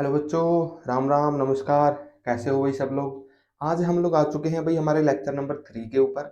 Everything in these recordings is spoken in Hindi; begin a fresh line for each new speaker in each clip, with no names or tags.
हेलो बच्चों, राम राम नमस्कार। कैसे हो भाई सब लोग। आज हम लोग आ चुके हैं भाई हमारे लेक्चर नंबर 3 के ऊपर।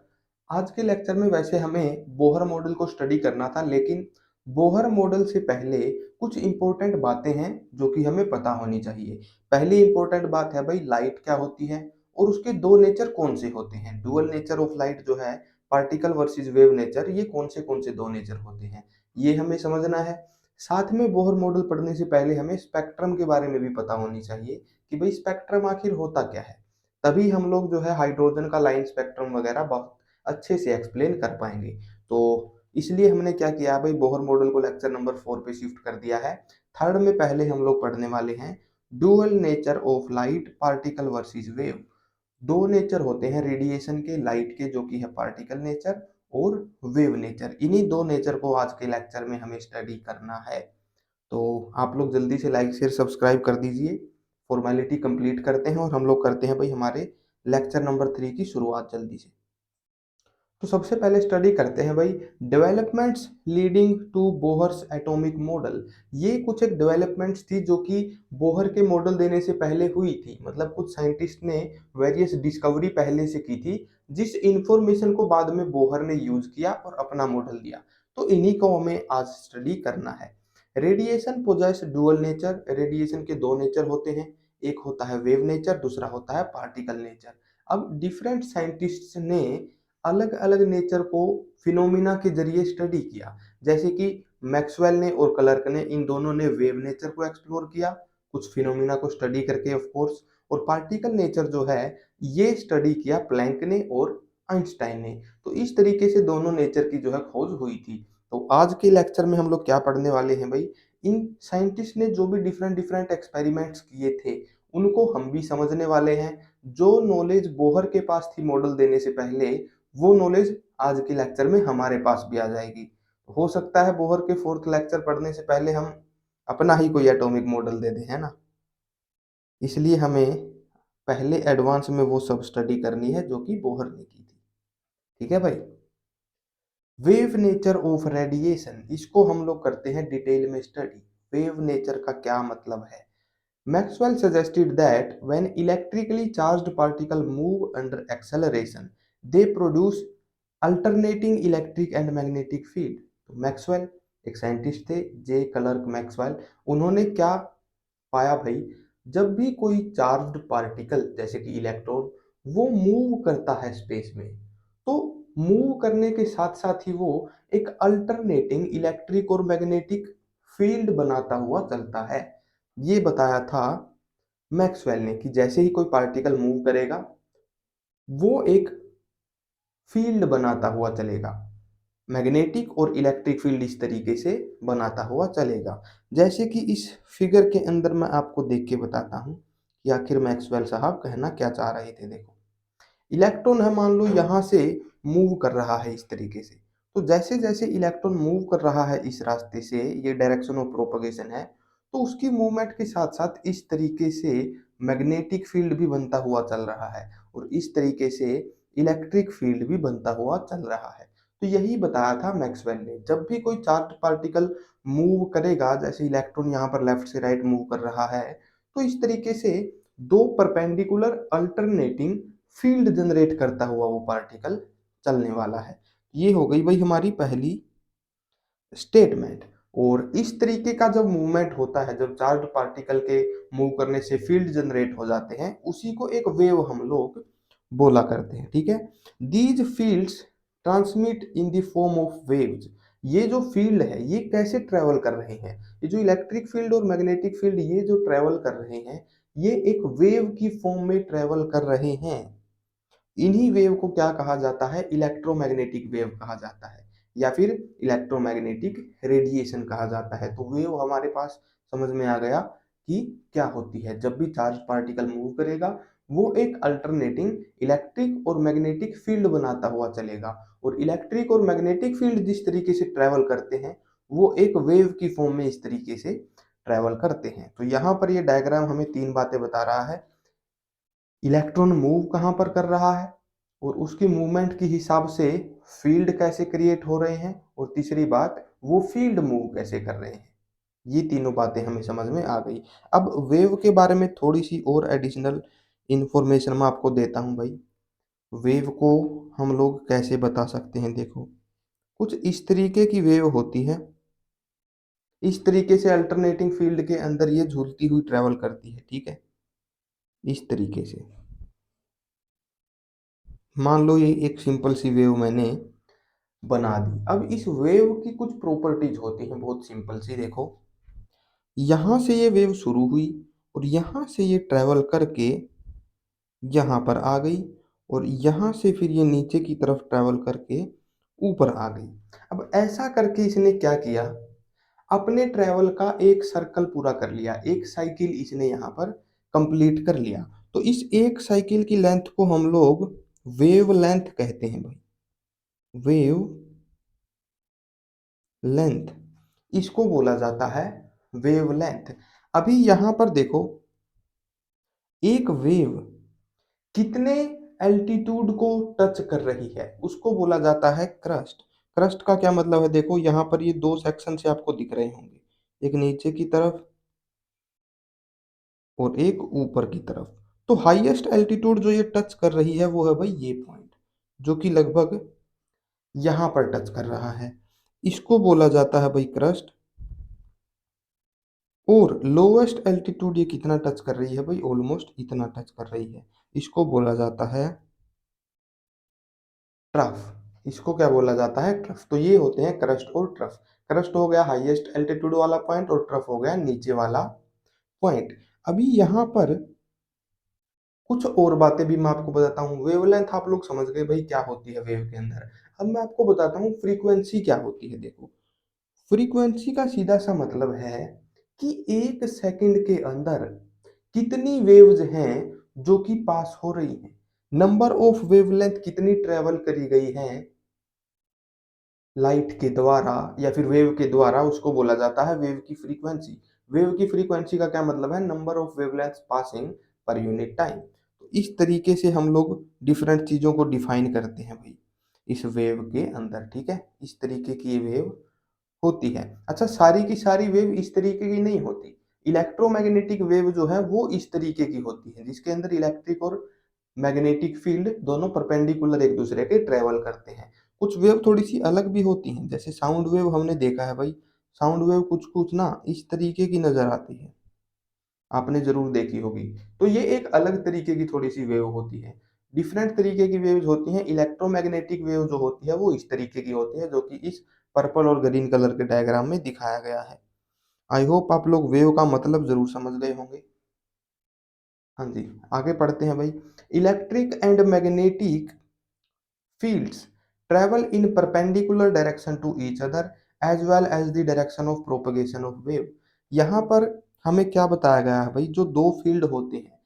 आज के लेक्चर में वैसे हमें बोहर मॉडल को स्टडी करना था, लेकिन बोहर मॉडल से पहले कुछ इंपॉर्टेंट बातें हैं जो कि हमें पता होनी चाहिए। पहली इंपॉर्टेंट बात है भाई, लाइट क्या होती है और उसके दो नेचर कौन से होते हैं। डुअल नेचर ऑफ लाइट जो है, पार्टिकल वर्सेस वेव नेचर, ये कौन से दो नेचर होते हैं, ये हमें समझना है। साथ में बोहर मॉडल पढ़ने से पहले हमें स्पेक्ट्रम के बारे में भी पता होनी चाहिए कि भाई स्पेक्ट्रम आखिर होता क्या है। तभी हम लोग जो है हाइड्रोजन का लाइन स्पेक्ट्रम वगैरह बहुत अच्छे से एक्सप्लेन कर पाएंगे। तो इसलिए हमने क्या किया भाई, बोहर मॉडल को लेक्चर नंबर 4 पे शिफ्ट कर दिया है। थर्ड में पहले हम लोग पढ़ने वाले हैं dual nature of light, particle versus wave. दो नेचर होते हैं रेडिएशन के, लाइट के, जो कि है पार्टिकल नेचर और वेव नेचर। इन्हीं दो नेचर को आज के लेक्चर में हमें स्टडी करना है। तो आप लोग जल्दी से लाइक शेयर सब्सक्राइब कर दीजिए। फॉर्मेलिटी कंप्लीट करते हैं और हम लोग करते हैं भाई हमारे लेक्चर नंबर 3 की शुरुआत जल्दी से। तो सबसे पहले स्टडी करते हैं भाई developments leading to Bohr's atomic model. ये कुछ एक डेवलपमेंट्स थी जो कि बोहर के मॉडल देने से पहले हुई थी। मतलब कुछ साइंटिस्ट ने वेरियस डिस्कवरी पहले से की थी, जिस इंफॉर्मेशन को बाद में बोहर ने यूज किया और अपना मॉडल दिया। तो इन्हीं को हमें आज स्टडी करना है। Radiation poses dual nature. Radiation के दो नेचर होते हैं, एक होता है वेव नेचर, दूसरा होता है पार्टिकल नेचर। अब डिफरेंट साइंटिस्ट्स ने अलग अलग नेचर को फिनोमिना के जरिए स्टडी किया। जैसे कि मैक्सवेल ने और क्लर्क ने, इन दोनों ने वेव नेचर को एक्सप्लोर किया कुछ फिनोमिना को स्टडी करके ऑफ कोर्स। और पार्टिकल नेचर जो है, ये स्टडी किया प्लैंक ने और आइंस्टाइन ने। तो इस तरीके से दोनों नेचर की जो है खोज हुई थी। तो आज के लेक्चर में हम लोग क्या पढ़ने वाले हैं भाई, इन साइंटिस्ट ने जो भी डिफरेंट डिफरेंट एक्सपेरिमेंट्स किए थे उनको हम भी समझने वाले हैं। जो नॉलेज बोहर के पास थी मॉडल देने से पहले, वो नॉलेज आज के लेक्चर में हमारे पास भी आ जाएगी। हो सकता है बोहर के फोर्थ लेक्चर पढ़ने से पहले हम अपना ही कोई एटॉमिक मॉडल दे दें, है ना। इसलिए हमें पहले एडवांस में वो सब स्टडी करनी है जो कि बोहर ने की थी। ठीक है भाई। वेव नेचर ऑफ रेडिएशन, इसको हम लोग करते हैं डिटेल में स्टडी। वेव नेचर का क्या मतलब है। Maxwell suggested that when electrically charged particles move under acceleration, they produce alternating electric and magnetic field। तो मैक्सवेल एक साइंटिस्ट थे, जे क्लर्क मैक्सवेल। उन्होंने क्या पाया भाई, जब भी कोई चार्ज्ड पार्टिकल जैसे कि इलेक्ट्रॉन वो मूव करता है स्पेस में, तो मूव करने के साथ साथ ही वो एक अल्टरनेटिंग इलेक्ट्रिक और मैग्नेटिक फील्ड बनाता हुआ चलता है। ये बताया था मैक्सवेल ने कि जैसे ही कोई पार्टिकल मूव करेगा वो एक फील्ड बनाता हुआ चलेगा। मैग्नेटिक और इलेक्ट्रिक फील्ड इस तरीके से बनाता हुआ चलेगा। जैसे कि इस फिगर के अंदर मैं आपको देख के बताता हूँ कि आखिर मैक्सवेल साहब कहना क्या चाह रहे थे। देखो, इलेक्ट्रॉन है, मान लो यहाँ से मूव कर रहा है इस तरीके से। तो जैसे जैसे इलेक्ट्रॉन मूव कर रहा है इस रास्ते से, ये डायरेक्शन ऑफ प्रोपगेशन है, तो उसकी मूवमेंट के साथ साथ इस तरीके से मैग्नेटिक फील्ड भी बनता हुआ चल रहा है और इस तरीके से इलेक्ट्रिक फील्ड भी बनता हुआ चल रहा है। तो यही बताया था मैक्सवेल ने, जब भी कोई चार्ज पार्टिकल मूव करेगा, जैसे इलेक्ट्रॉन यहाँ पर लेफ्ट से राइट मूव कर रहा है, तो इस तरीके से दो परपेंडिकुलर अल्टरनेटिंग फील्ड जनरेट करता हुआ वो पार्टिकल चलने वाला है। ये हो गई भाई हमारी पहली स्टेटमेंट। और इस तरीके का जब मूवमेंट होता है, जब चार्ज पार्टिकल के मूव करने से फील्ड जनरेट हो जाते हैं, उसी को एक वेव हम लोग बोला करते हैं। ठीक है। These fields transmit in the form of waves. ये जो फील्ड है ये कैसे ट्रेवल कर रहे हैं, ये जो इलेक्ट्रिक फील्ड और मैग्नेटिक फील्ड ये जो ट्रेवल कर रहे हैं, ये एक वेव की फॉर्म में ट्रेवल कर रहे हैं। इन्हीं वेव को क्या कहा जाता है, इलेक्ट्रोमैग्नेटिक वेव कहा जाता है या फिर इलेक्ट्रोमैग्नेटिक रेडिएशन कहा जाता है। तो वेव हमारे पास समझ में आ गया कि क्या होती है। जब भी चार्ज पार्टिकल मूव करेगा वो एक अल्टरनेटिंग इलेक्ट्रिक और मैग्नेटिक फील्ड बनाता हुआ चलेगा, और इलेक्ट्रिक और मैग्नेटिक फील्ड जिस तरीके से ट्रेवल करते हैं वो एक वेव की फॉर्म में इस तरीके से ट्रेवल करते हैं। तो यहाँ पर ये डायग्राम हमें तीन बातें बता रहा है। इलेक्ट्रॉन मूव कहाँ पर कर रहा है और उसकी मूवमेंट के हिसाब से फील्ड कैसे क्रिएट हो रहे हैं, और तीसरी बात वो फील्ड मूव कैसे कर रहे हैं। ये तीनों बातें हमें समझ में आ गई। अब वेव के बारे में थोड़ी-सी और एडिशनल इन्फॉर्मेशन मैं आपको देता हूँ भाई। वेव को हम लोग कैसे बता सकते हैं देखो, कुछ इस तरीके की वेव होती है, इस तरीके से अल्टरनेटिंग फील्ड के अंदर ये झूलती हुई ट्रैवल करती है, ठीक है? इस तरीके से। मान लो ये एक सिंपल सी वेव मैंने बना दी। अब इस वेव की कुछ प्रॉपर्टीज होती हैं बहुत सिंपल सी देखो। यहाँ से ये वेव शुरू हुई और यहाँ से ये ट्रैवल करके यहाँ पर आ गई और यहाँ से फिर ये नीचे की तरफ ट्रैवल करके ऊपर आ गई। अब ऐसा करके इसने क्या किया, अपने ट्रैवल का एक सर्कल पूरा कर लिया, एक साइकिल इसने यहाँ पर कंप्लीट कर लिया। तो इस एक साइकिल की लेंथ को हम लोग वेव लेंथ कहते हैं भाई, वेव लेंथ इसको बोला जाता है वेव लेंथ। अभी यहाँ पर देखो, एक वेव कितने एल्टीट्यूड को टच कर रही है उसको बोला जाता है क्रस्ट। क्रस्ट का क्या मतलब है देखो, यहाँ पर ये दो सेक्शन से आपको दिख रहे होंगे, एक नीचे की तरफ और एक ऊपर की तरफ। तो हाईएस्ट एल्टीट्यूड जो ये टच कर रही है वो है भाई ये पॉइंट, जो कि लगभग यहाँ पर टच कर रहा है, इसको बोला जाता है भाई क्रस्ट। और लोवेस्ट एल्टीट्यूड ये कितना टच कर रही है भाई, ऑलमोस्ट इतना टच कर रही है, इसको बोला जाता है ट्रफ। इसको क्या बोला जाता है, ट्रफ। तो ये होते हैं क्रस्ट और ट्रफ। क्रस्ट हो गया हाईएस्ट एल्टीट्यूड वाला पॉइंट और ट्रफ हो गया नीचे वाला पॉइंट। अभी यहाँ पर कुछ और बातें भी मैं आपको बताता हूँ। वेवलेंथ आप लोग समझ गए भाई क्या होती है वेव के अंदर। अब मैं आपको बताता हूँ फ्रीक्वेंसी क्या होती है देखो। फ्रीक्वेंसी का सीधा सा मतलब है कि एक सेकंड के अंदर कितनी वेव्स हैं जो कि पास हो रही हैं, नंबर ऑफ वेवलेंथ कितनी ट्रेवल करी गई है लाइट के द्वारा या फिर वेव के द्वारा, उसको बोला जाता है वेव की फ्रीक्वेंसी। वेव की फ्रीक्वेंसी का क्या मतलब है, number of wavelengths passing per unit time. तो इस तरीके से हम लोग डिफरेंट चीजों को डिफाइन करते हैं भाई इस वेव के अंदर, ठीक है? इस तरीके की ये वेव होती है। अच्छा, सारी की सारी वेव इस तरीके की नहीं होती। इलेक्ट्रोमैग्नेटिक वेव जो है वो इस तरीके की होती है जिसके अंदर इलेक्ट्रिक और मैग्नेटिक फील्ड दोनों परपेंडिकुलर एक दूसरे के ट्रेवल करते हैं। कुछ वेव थोड़ी सी अलग भी होती हैं, जैसे साउंड वेव हमने देखा है भाई। साउंड वेव कुछ कुछ ना इस तरीके की नजर आती है, आपने जरूर देखी होगी। तो ये एक अलग तरीके की थोड़ी सी वेव होती है। डिफरेंट तरीके की वेव्स होती हैं। इलेक्ट्रोमैग्नेटिक वेव जो होती है वो इस तरीके की होती है जो कि इस पर्पल और ग्रीन कलर के डायग्राम में दिखाया गया है। आई होप आप लोग वेव का मतलब जरूर समझ गए होंगे। हाँ जी, आगे पढ़ते हैं भाई। Electric and magnetic fields travel in perpendicular direction to each other as well as the direction of propagation of wave। यहाँ पर हमें क्या बताया गया है भाई, जो दो फील्ड होते हैं,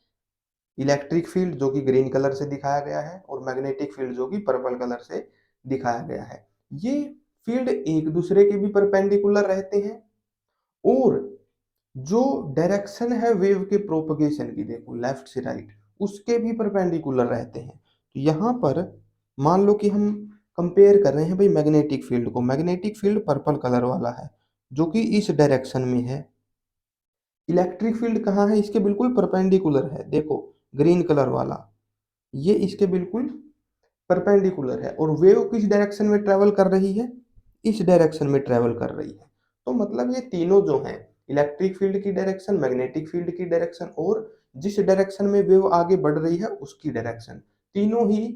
इलेक्ट्रिक फील्ड जो कि ग्रीन कलर से दिखाया गया है और मैग्नेटिक फील्ड जो कि पर्पल कलर से दिखाया गया है, ये फील्ड एक दूसरे के भी परपेंडिकुलर रहते हैं और जो डायरेक्शन है वेव के प्रोपगेशन की देखो लेफ्ट से राइट, उसके भी परपेंडिकुलर रहते हैं। तो यहाँ पर मान लो कि हम कंपेयर कर रहे हैं भाई मैग्नेटिक फील्ड को। मैग्नेटिक फील्ड पर्पल कलर वाला है जो कि इस डायरेक्शन में है। इलेक्ट्रिक फील्ड कहाँ है, इसके बिल्कुल परपेंडिकुलर है, देखो ग्रीन कलर वाला, ये इसके बिल्कुल परपेंडिकुलर है। और वेव किस डायरेक्शन में ट्रेवल कर रही है, इस डायरेक्शन में ट्रेवल कर रही है। तो मतलब ये तीनों जो हैं, इलेक्ट्रिक फील्ड की डायरेक्शन, मैग्नेटिक फील्ड की डायरेक्शन और जिस डायरेक्शन में वेव आगे बढ़ रही है उसकी डायरेक्शन, तीनों ही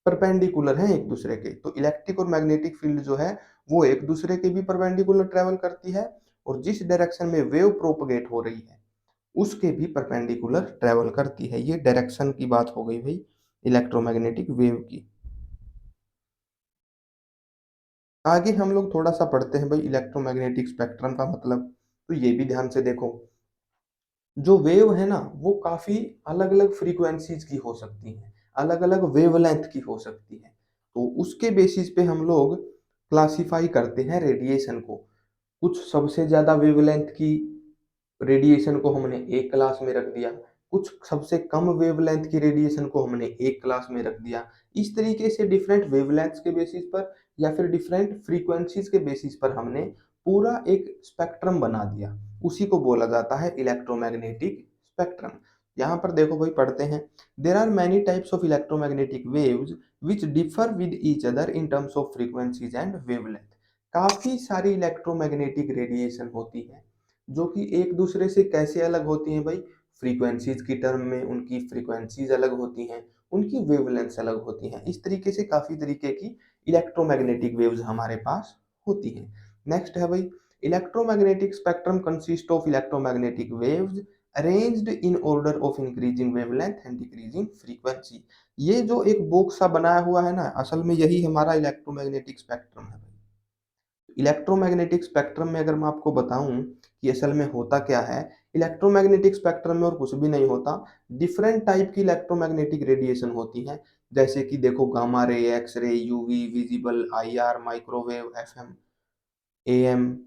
परपेंडिकुलर हैं एक दूसरे के। तो इलेक्ट्रिक और मैग्नेटिक फील्ड जो है वो एक दूसरे के भी परपेंडिकुलर ट्रेवल करती है और जिस डायरेक्शन में वेव प्रोपगेट हो रही है उसके भी परपेंडिकुलर ट्रेवल करती है। ये डायरेक्शन की बात हो गई भाई इलेक्ट्रोमैग्नेटिक वेव की। आगे हम लोग थोड़ा सा पढ़ते हैं भाई इलेक्ट्रोमैग्नेटिक स्पेक्ट्रम का मतलब। तो ये भी ध्यान से देखो, जो वेव है ना वो काफी अलग अलग फ्रीक्वेंसीज की हो सकती है, अलग अलग वेवलेंथ की हो सकती है। तो उसके बेसिस पे हम लोग क्लासिफाई करते हैं रेडिएशन को। कुछ सबसे ज्यादा वेवलेंथ की रेडिएशन को हमने एक क्लास में रख दिया, कुछ सबसे कम वेवलेंथ की रेडिएशन को हमने एक क्लास में रख दिया। इस तरीके से डिफरेंट वेवलेंथ्स के बेसिस पर या फिर डिफरेंट फ्रीक्वेंसीज के बेसिस पर हमने पूरा एक स्पेक्ट्रम बना दिया, उसी को बोला जाता है इलेक्ट्रोमैग्नेटिक स्पेक्ट्रम। यहाँ पर देखो भाई पढ़ते हैं, there are many types of electromagnetic waves which differ with each other in terms of frequencies and wavelength. काफी सारी इलेक्ट्रोमैग्नेटिक रेडिएशन होती है जो कि एक दूसरे से कैसे अलग होती हैं भाई, फ्रीक्वेंसीज की टर्म में उनकी फ्रीक्वेंसीज अलग होती हैं, उनकी वेवलेंथ्स अलग होती हैं। इस तरीके से काफी तरीके की इलेक्ट्रोमैग्नेटिक वेव्स हमारे पास होती हैं। नेक्स्ट है भाई, electromagnetic spectrum consist of electromagnetic waves arranged in order of increasing wavelength and decreasing frequency. ये जो एक बॉक्स सा बनाया हुआ है ना, असल में यही हमारा इलेक्ट्रोमैग्नेटिक स्पेक्ट्रम है। इलेक्ट्रोमैग्नेटिक स्पेक्ट्रम में अगर मैं आपको बताऊं कि असल में होता क्या है, इलेक्ट्रोमैग्नेटिक स्पेक्ट्रम में और कुछ भी नहीं होता, डिफरेंट टाइप की इलेक्ट्रोमैग्नेटिक रेडिएशन होती है। जैसे कि देखो gamma ray, X ray, UV, visible, IR, microwave, FM, am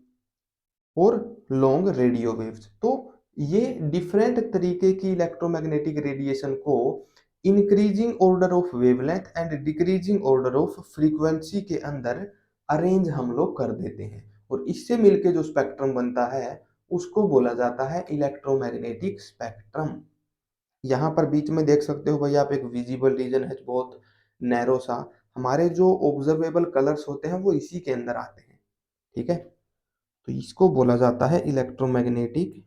और लॉन्ग रेडियो वेव्स। तो ये डिफरेंट तरीके की इलेक्ट्रोमैग्नेटिक रेडिएशन को increasing order of wavelength and decreasing order of frequency के अंदर अरेंज हम लोग कर देते हैं, और इससे मिलके जो स्पेक्ट्रम बनता है उसको बोला जाता है इलेक्ट्रोमैग्नेटिक स्पेक्ट्रम। यहाँ पर बीच में देख सकते हो भाई आप, एक विजिबल रीजन है बहुत नैरो सा। हमारे जो ऑब्जर्वेबल कलर्स होते हैं वो इसी के अंदर आते हैं, ठीक है। तो इसको बोला जाता है electromagnetic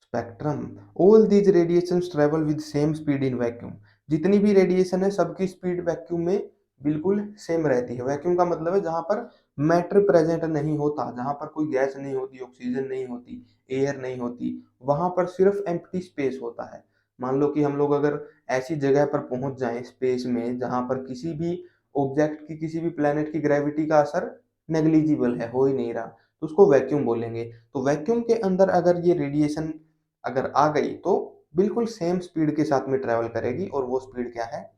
spectrum. All these radiations travel with same speed in vacuum. जितनी भी रेडिएशन है सबकी स्पीड वैक्यूम में बिल्कुल सेम रहती है। वैक्यूम का मतलब है जहां पर मैटर प्रेजेंट नहीं होता, जहां पर कोई गैस नहीं होती, ऑक्सीजन नहीं होती, एयर नहीं होती, वहां पर सिर्फ एम्प्टी स्पेस होता है। मान लो कि हम लोग अगर ऐसी जगह पर पहुंच जाएं स्पेस में जहां पर किसी भी ऑब्जेक्ट की, किसी भी प्लेनेट की ग्रेविटी का असर नेग्लिजिबल है, हो ही नहीं रहा, तो उसको वैक्यूम बोलेंगे। तो वैक्यूम के अंदर अगर ये रेडिएशन अगर आ गई तो बिल्कुल सेम स्पीड के साथ में ट्रेवल करेगी, और वो स्पीड क्या है,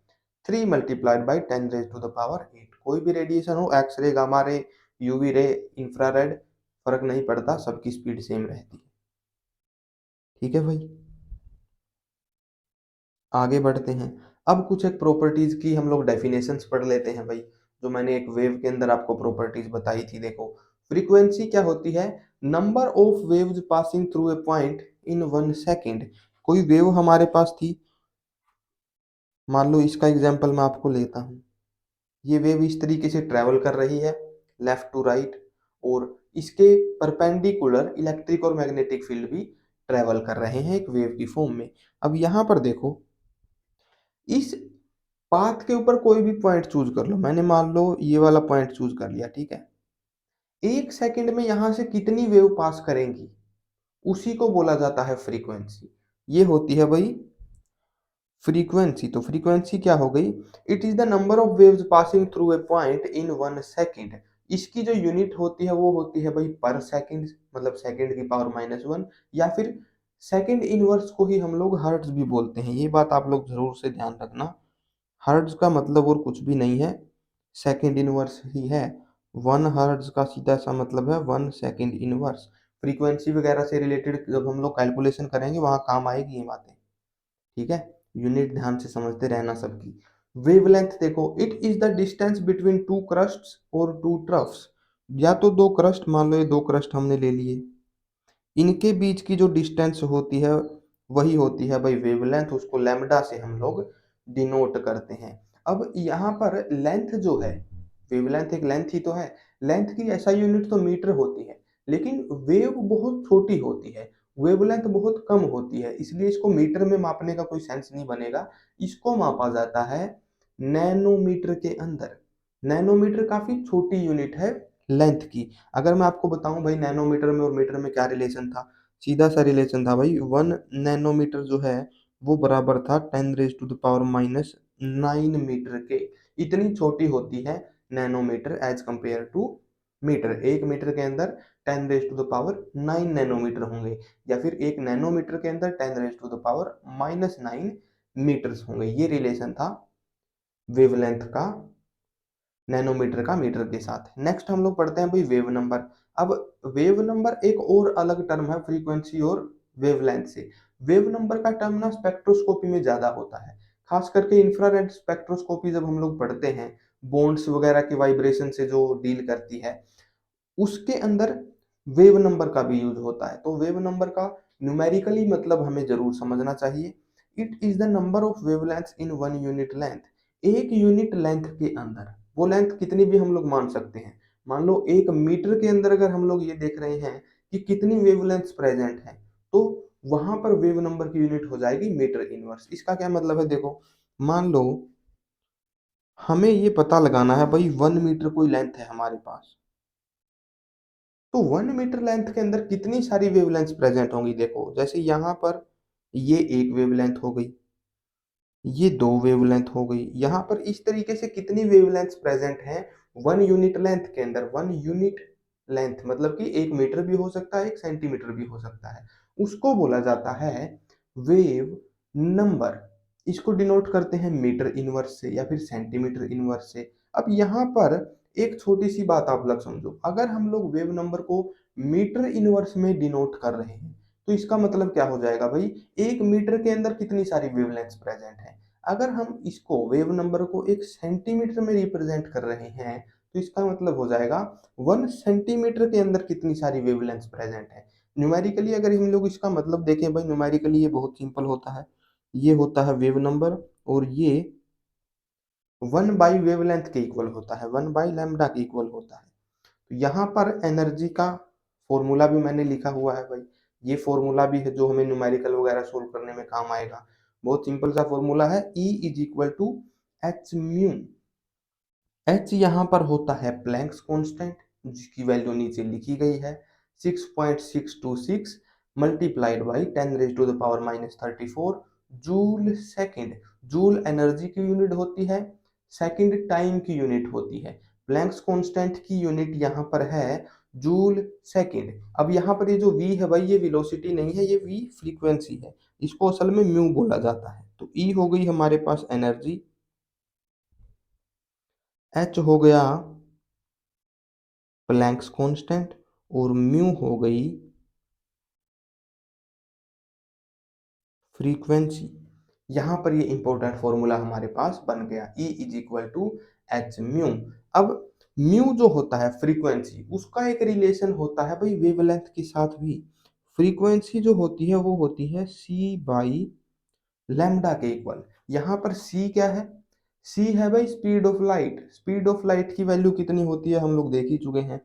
3 मल्टीप्लाइड बाई 10⁻⁸। कोई भी रेडिएशन हो, x ray, gamma ray, UV ray, infrared, फर्क नहीं पड़ता, सबकी स्पीड सेम रहती है। ठीक है भाई, आगे बढ़ते हैं। अब कुछ एक प्रॉपर्टीज की हम लोग डेफिनेशंस पढ़ लेते हैं भाई, जो मैंने एक वेव के अंदर आपको प्रॉपर्टीज बताई थी। देखो, फ्रीक्वेंसी क्या होती है, number of waves passing through a point in 1 second. कोई वेव हमारे पास थी, मान लो इसका एग्जांपल मैं आपको लेता हूँ। ये वेव इस तरीके से ट्रेवल कर रही है लेफ्ट टू राइट, और इसके परपेंडिकुलर इलेक्ट्रिक और मैग्नेटिक फील्ड भी ट्रेवल कर रहे हैं एक वेव की फॉर्म में। अब यहाँ पर देखो, इस पाथ के ऊपर कोई भी पॉइंट चूज कर लो, मैंने मान लो ये वाला पॉइंट चूज कर लिया, ठीक है। 1 सेकंड में यहां से कितनी वेव पास करेंगी, उसी को बोला जाता है फ्रीक्वेंसी। ये होती है भाई फ्रीक्वेंसी। तो फ्रीक्वेंसी क्या हो गई, it is the number of waves passing through a point in 1 second. इसकी जो यूनिट होती है वो होती है भाई पर सेकेंड, मतलब सेकेंड की पावर -1, या फिर सेकेंड इनवर्स को ही हम लोग हर्ट्ज भी बोलते हैं। ये बात आप लोग जरूर से ध्यान रखना, हर्ट्ज का मतलब और कुछ भी नहीं है, सेकेंड इनवर्स ही है। 1 हर्ट्ज का सीधा सा मतलब है 1 सेकेंड इनवर्स। फ्रीक्वेंसी वगैरह से रिलेटेड जब हम लोग कैलकुलेशन करेंगे वहां काम आएगी ये बातें, ठीक है। यूनिट ध्यान से समझते रहना सबकी। वेवलेंथ देखो, it is the distance between two crusts और टू ट्रफ्स। या तो दो क्रस्ट, मान लो ये दो क्रस्ट हमने ले लिए, इनके बीच की जो डिस्टेंस होती है वही होती है भाई वेवलेंथ, उसको लैम्डा से हम लोग डिनोट करते हैं। अब यहाँ पर लेंथ जो है, वेवलेंथ एक लेंथ ही तो है, लेंथ की ऐसा यूनिट तो मीटर होती है, लेकिन वेव बहुत छोटी होती है, वेवलेंथ बहुत कम होती है, इसलिए इसको मीटर में मापने का कोई सेंस नहीं बनेगा। इसको मापा जाता है नैनोमीटर के अंदर। नैनोमीटर काफी छोटी यूनिट है लेंथ की। अगर मैं आपको बताऊं भाई नैनोमीटर में और मीटर में क्या रिलेशन था, सीधा सा रिलेशन था भाई, 1 नैनोमीटर जो है वो बराबर था 10⁻⁹ मीटर के। इतनी छोटी होती है nanometre as compare to metre. 1 metre के अंदर 10⁻⁹ नैनोमीटर होंगे, या फिर 1 नैनोमीटर के अंदर 10⁻⁻⁹ मीटर्स होंगे। ये रिलेशन था वेवलेंथ का नैनोमीटर का मीटर के साथ। नेक्स्ट हम लोग पढ़ते हैं भाई वेव नंबर। अब वेव नंबर एक और अलग टर्म है फ्रीक्वेंसी और वेवलेंथ से। वेव नंबर का टर्म ना स्पेक्ट्रोस्कोपी में ज्यादा होता है, खास करके इंफ्रारेड स्पेक्ट्रोस्कोपी जब हम लोग पढ़ते हैं, बॉन्ड्स वगैरह के वाइब्रेशन से जो डील करती है, उसके अंदर वेव नंबर का भी यूज होता है। तो वेव नंबर का न्यूमेरिकली मतलब हमें जरूर समझना चाहिए। It is the number of wavelengths in one unit length. एक यूनिट लेंथ के अंदर, वो लेंथ कितनी भी हम लोग मान सकते हैं। मान लो 1 मीटर के अंदर अगर हम लोग ये देख रहे हैं कि कितनी वेवलेंथ्स प्रेजेंट है, तो वहां पर वेव नंबर की यूनिट हो जाएगी मीटर इनवर्स। इसका क्या मतलब है, देखो मान लो हमें ये पता लगाना है भाई 1 मीटर कोई लेंथ है हमारे पास, तो 1 मीटर लेंथ के अंदर कितनी सारी वेवलेंथ प्रेजेंट होंगी। देखो जैसे यहाँ पर ये एक वेवलेंथ हो गई, ये दो वेवलेंथ हो गई, यहाँ पर इस तरीके से कितनी वेवलेंथ प्रेजेंट हैं 1 यूनिट लेंथ के अंदर। 1 यूनिट लेंथ मतलब कि 1 मीटर भी हो सकता है, 1 सेंटीमीटर भी हो सकता है, उसको बोला जाता है वेव नंबर। इसको डिनोट करते हैं मीटर इनवर्स से या फिर सेंटीमीटर इनवर्स से। अब यहाँ पर एक छोटी सी बात आप लोग समझो, अगर हम लोग वेव नंबर को मीटर इनवर्स में डिनोट कर रहे हैं तो इसका मतलब क्या हो जाएगा भाई, 1 मीटर के अंदर कितनी सारी वेवलेंथ प्रेजेंट है। अगर हम इसको वेव नंबर को 1 सेंटीमीटर में रिप्रेजेंट कर रहे हैं तो इसका मतलब हो जाएगा 1 सेंटीमीटर के अंदर कितनी सारी वेवलेंथ प्रेजेंट है। न्यूमेरिकली अगर हम लोग इसका मतलब देखें भाई, न्यूमेरिकली ये बहुत सिंपल होता है। ये होता है वेव नंबर और ये 1/वेवलेंथ के इक्वल होता है, 1/लैम्डा के इक्वल होता है। तो यहाँ पर एनर्जी का फॉर्मूला भी मैंने लिखा हुआ है भाई। ये फॉर्मूला भी है जो हमें न्यूमेरिकल वगैरह सोल्व करने में काम आएगा। बहुत सिंपल सा फॉर्मूला है, E is equal to h mu. एच यहाँ पर होता है प्लैंक्स कांस्टेंट, जिसकी वैल्यू नीचे लिखी गई है 6.626 multiplied by 10⁻⁻34 joule second. Joule energy की यूनिट होती है, सेकेंड टाइम की यूनिट होती है। प्लैंक्स कांस्टेंट की यूनिट यहाँ पर है जूल सेकेंड। अब यहाँ पर ये जो v है भाई, ये वेलोसिटी नहीं है, ये v फ्रीक्वेंसी है, इसको असल में म्यू बोला जाता है। तो E हो गई हमारे पास एनर्जी, H हो गया प्लैंक्स कांस्टेंट और म्यू हो गई फ्रीक्वेंसी। यहां पर ये इंपॉर्टेंट फॉर्मूला हमारे पास बन गया, E is equal to h mu. अब म्यू जो होता है फ्रीक्वेंसी, उसका एक रिलेशन होता है भाई वेवलेंथ के साथ भी। फ्रीक्वेंसी जो होती है वो होती है c बाई लैम्डा के इक्वल। यहाँ पर c क्या है, c है भाई speed of light. Speed of light की वैल्यू कितनी होती है हम लोग देख ही चुके हैं,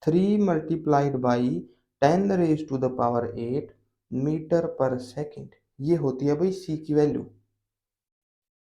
3 × 10⁻⁸ मीटर पर सेकेंड। ये होती है भाई सी की वैल्यू।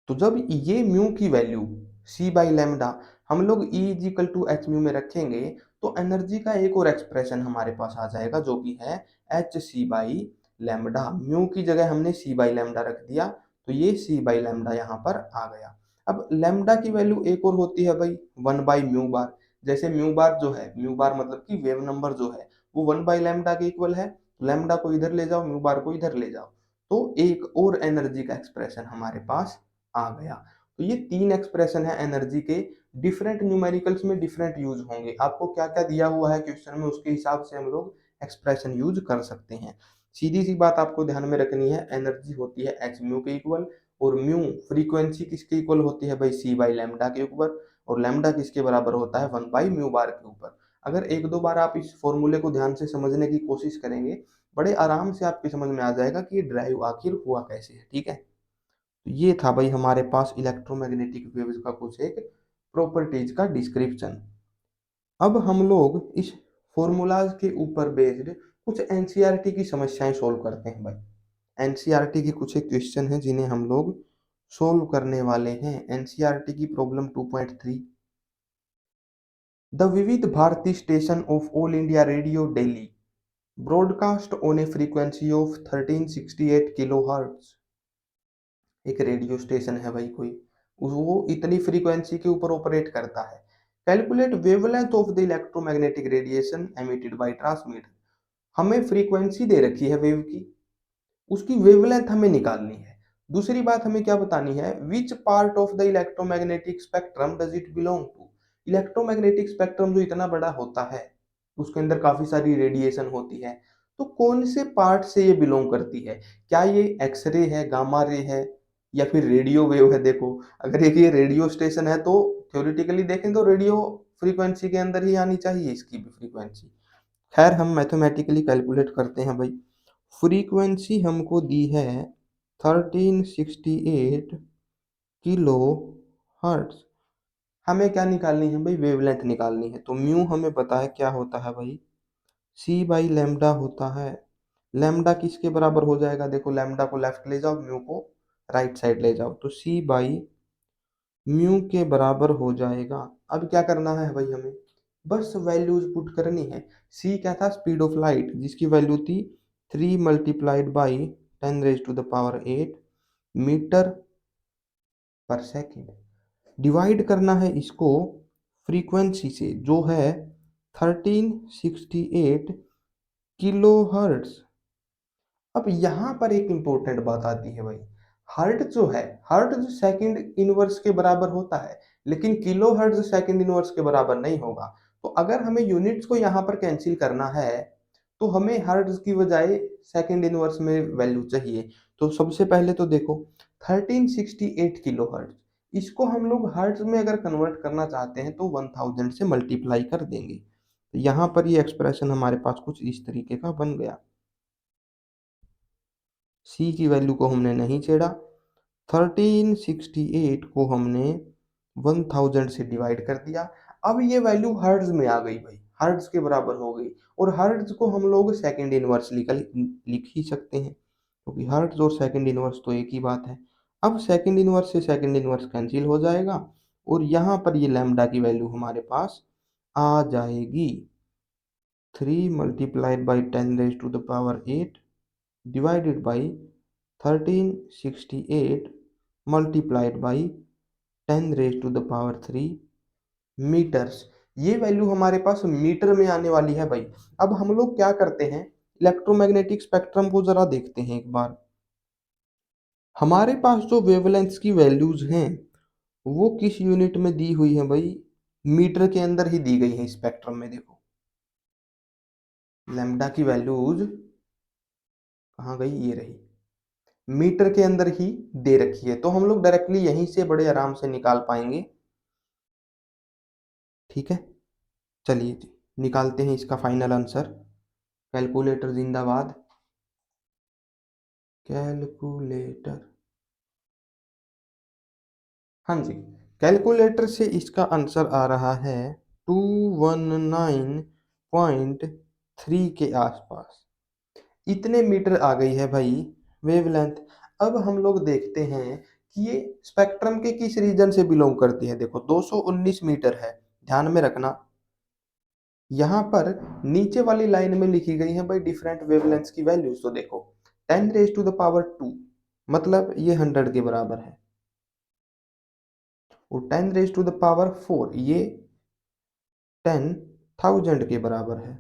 तो जब ये म्यू की वैल्यू सी बाई लैम्डा हम लोग E is equal to h mu में रखेंगे, तो एनर्जी का एक और एक्सप्रेशन हमारे पास आ जाएगा जो कि है h C by lambda. Mu की जगह हमने सी बाई लैम्डा रख दिया, तो ये सी बाई लैम्डा यहाँ पर आ गया। अब लैम्डा की वैल्यू एक और होती है भाई 1/म्यू बार। जैसे म्यू बार जो है, म्यू बार मतलब कि वेव नंबर जो है वो 1/लैम्डा के इक्वल है। लैम्डा को इधर ले जाओ, म्यू बार को इधर ले जाओ, तो एक और एनर्जी का एक्सप्रेशन हमारे पास आ गया। तो ये 3 एक्सप्रेशन है एनर्जी के, डिफरेंट न्यूमेरिकल्स में डिफरेंट यूज होंगे। आपको क्या क्या दिया हुआ है क्वेश्चन में, उसके हिसाब से हम लोग एक्सप्रेशन यूज कर सकते हैं। सीधी सी बात आपको ध्यान में रखनी है, एनर्जी होती है एच म्यू के इक्वल, और म्यू फ्रीक्वेंसी किसके इक्वल होती है भाई, सी बाई लैम्डा के ऊपर, और लैम्डा किसके बराबर होता है 1/म्यू बार के ऊपर। अगर एक दो बार आप इस फॉर्मूले को ध्यान से समझने की कोशिश करेंगे, बड़े आराम से आपकी समझ में आ जाएगा कि ये ड्राइव आखिर हुआ कैसे है। ठीक है, ये था भाई हमारे पास इलेक्ट्रोमैग्नेटिक वेव्स का कुछ एक प्रॉपर्टीज का डिस्क्रिप्शन। अब हम लोग इस फॉर्मूलाज के ऊपर बेस्ड कुछ एनसीईआरटी की समस्याएं सोल्व करते हैं भाई। एनसीईआरटी की कुछ एक क्वेश्चन है जिन्हें हम लोग सोल्व करने वाले हैं। एनसीईआरटी की problem 2.3, the Vividh Bharati station of All India Radio Delhi broadcast on a frequency of 1368 kilohertz. एक रेडियो स्टेशन है भाई कोई, वो इतनी फ्रीक्वेंसी के ऊपर ऑपरेट करता है। Calculate wavelength of the electromagnetic radiation emitted by transmitter. हमें फ्रीक्वेंसी दे रखी है वेव की, उसकी वेवलेंथ हमें निकालनी है। दूसरी बात हमें क्या बतानी है, which part of the electromagnetic spectrum does it belong to. Electromagnetic spectrum जो इतना बड़ा होता है, उसके अंदर काफी सारी रेडिएशन होती है, तो कौन से पार्ट से ये बिलोंग करती है। क्या ये एक्सरे है, गामा रे है, या फिर रेडियो वेव है। देखो अगर एक ये रेडियो स्टेशन है तो थ्योरेटिकली देखें तो रेडियो फ्रीक्वेंसी के अंदर ही आनी चाहिए इसकी भी फ्रीक्वेंसी। खैर हम मैथमेटिकली कैलकुलेट करते हैं भाई। फ्रीक्वेंसी हमको दी है 1368 किलो हर्ट्ज। हमें क्या निकालनी है भाई, वेवलेंथ निकालनी है। तो म्यू हमें पता है क्या होता है भाई, सी बाई लेमडा होता है। लेमडा किसके बराबर हो जाएगा, देखो लेमडा को लेफ्ट ले जाओ, म्यू को राइट साइड ले जाओ, तो सी बाई म्यू के बराबर हो जाएगा। अब क्या करना है भाई, हमें बस वैल्यूज पुट करनी है। सी क्या था, स्पीड ऑफ लाइट, जिसकी वैल्यू थी 3 मल्टीप्लाइड बाई 10⁸ मीटर पर सेकेंड। डिवाइड करना है इसको फ्रीक्वेंसी से जो है 1368 किलो हर्ट्ज। अब यहाँ पर एक इंपॉर्टेंट बात आती है भाई, हर्ट जो है, हर्ट जो सेकंड इनवर्स के बराबर होता है, लेकिन किलो हर्ट सेकंड इनवर्स के बराबर नहीं होगा। तो अगर हमें यूनिट्स को यहाँ पर कैंसिल करना है तो हमें हर्ट्ज की बजाय सेकंड इनवर्स में वैल्यू चाहिए। तो सबसे पहले तो देखो 1368 किलो हर्ट्ज, इसको हम लोग हर्ट्ज में अगर कन्वर्ट करना चाहते हैं तो 1000 से मल्टीप्लाई कर देंगे। तो यहाँ पर ये एक्सप्रेशन हमारे पास कुछ इस तरीके का बन गया। सी की वैल्यू को हमने नहीं छेड़ा, 1368 को हमने 1000 से डिवाइड कर दिया। अब ये वैल्यू हर्ट्ज में आ गई भाई, हर्ट्ज के बराबर हो गई। और हर्ट्ज को हम लोग सेकंड इनवर्स लिख ही सकते हैं, क्योंकि हर्ट्ज और सेकंड इनवर्स तो एक ही बात है। अब सेकंड इनवर्स से सेकंड इनवर्स कैंसिल हो जाएगा और यहाँ पर ये लैम्डा की वैल्यू हमारे पास आ जाएगी 3 multiplied by 10⁸ divided by 1368 multiplied by 10⁻³ metres. ये वैल्यू हमारे पास मीटर में आने वाली है भाई। अब हम लोग क्या करते हैं, इलेक्ट्रोमैग्नेटिक स्पेक्ट्रम को जरा देखते हैं एक बार। हमारे पास जो वेवलेंथ्स की वैल्यूज हैं वो किस यूनिट में दी हुई है भाई, मीटर के अंदर ही दी गई है। स्पेक्ट्रम में देखो लैम्डा की वैल्यूज कहाँ गई, ये रही, मीटर के अंदर ही दे रखी है। तो हम लोग डायरेक्टली यहीं से बड़े आराम से निकाल पाएंगे। ठीक है, चलिए जी, निकालते हैं इसका फाइनल आंसर। कैलकुलेटर जिंदाबाद, कैलकुलेटर। हाँ जी, कैलकुलेटर से इसका आंसर आ रहा है 219.3 के आसपास। इतने मीटर आ गई है भाई वेवलेंथ। अब हम लोग देखते हैं कि ये स्पेक्ट्रम के किस रीजन से बिलोंग करती है। देखो 219 मीटर है, ध्यान में रखना। यहाँ पर नीचे वाली लाइन में लिखी गई है भाई डिफरेंट वेवलेंथ्स की वैल्यूज। तो देखो 10⁻², मतलब ये 100 के बराबर है, और 10⁻⁴ ये 10,000 के बराबर है।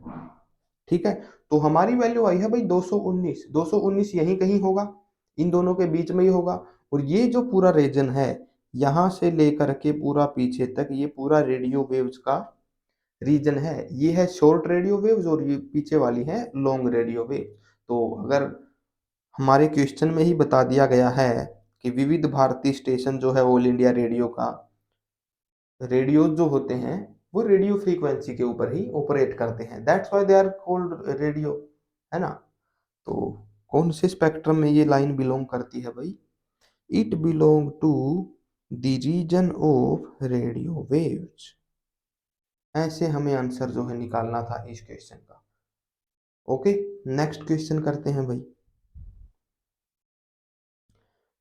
ठीक है, तो हमारी वैल्यू आई है भाई 219। 219 यहीं कहीं होगा, इन दोनों के बीच में ही होगा। और ये जो पूरा रीजन है यहाँ से लेकर के पूरा पीछे तक, ये पूरा रेडियो वेव्स का रीजन है। ये है शॉर्ट रेडियो वेव्स और ये पीछे वाली है लॉन्ग रेडियो वेव। तो अगर हमारे क्वेश्चन में ही बता दिया गया है कि विविध भारती स्टेशन जो है ऑल इंडिया रेडियो का, रेडियो जो होते हैं वो रेडियो फ्रीक्वेंसी के ऊपर ही ऑपरेट करते हैं, that's why they are called radio, है ना। तो कौन से स्पेक्ट्रम में ये लाइन बिलोंग करती है भाई, it belong to the region of radio waves. ऐसे हमें आंसर जो है निकालना था इस क्वेश्चन का। ओके, नेक्स्ट क्वेश्चन करते हैं भाई।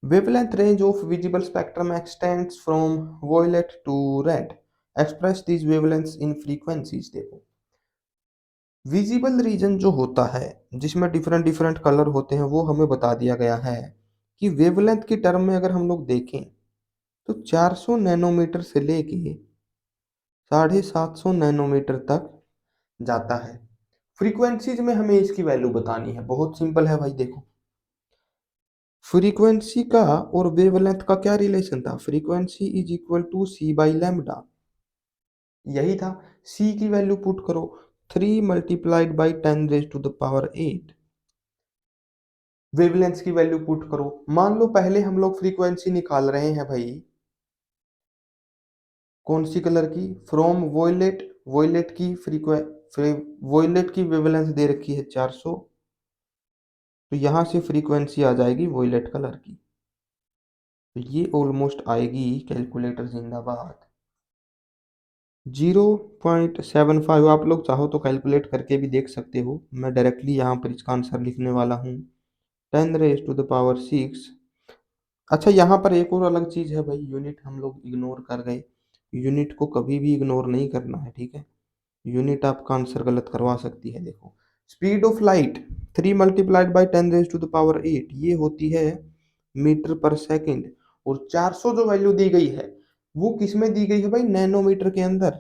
Wavelength range of visible spectrum extends from violet to red. Express these wavelengths in frequencies। देखो विजिबल रीजन जो होता है जिसमें डिफरेंट डिफरेंट कलर होते हैं वो हमें बता दिया गया है कि वेवलेंथ की टर्म में अगर हम लोग देखें तो 400 नैनोमीटर से लेके 750 नैनोमीटर तक जाता है। फ्रीक्वेंसीज में हमें इसकी वैल्यू बतानी है, बहुत सिंपल है भाई। देखो फ्रीक्वेंसी का और वेवलेंथ का क्या रिलेशन था, frequency is equal to C by lambda, यही था। सी की वैल्यू पुट करो 3 मल्टीप्लाइड बाई 10⁸ वेवलेंथ की वैल्यू पुट करो। मान लो पहले हम लोग फ्रीक्वेंसी निकाल रहे हैं भाई कौन सी कलर की? फ्रॉम वॉयलेट, वॉयलेट की वॉयलेट की वेवलेंथ दे रखी है 400, तो यहाँ से फ्रीक्वेंसी आ जाएगी वॉयलेट कलर की। तो ये ऑलमोस्ट आएगी, कैलकुलेटर जिंदाबाद, 0.75। आप लोग चाहो तो कैलकुलेट करके भी देख सकते हो, मैं डायरेक्टली यहाँ पर इसका आंसर लिखने वाला हूँ, 10⁻⁶। अच्छा, यहाँ पर एक और अलग चीज़ है भाई, यूनिट हम लोग इग्नोर कर गए। यूनिट को कभी भी इग्नोर नहीं करना है, ठीक है? यूनिट आपका आंसर गलत करवा सकती है। देखो, स्पीड ऑफ लाइट 3 × 10⁻⁸ ये होती है मीटर पर सेकंड, और 400 जो वैल्यू दी गई है वो किस में दी गई है भाई? नैनोमीटर के अंदर।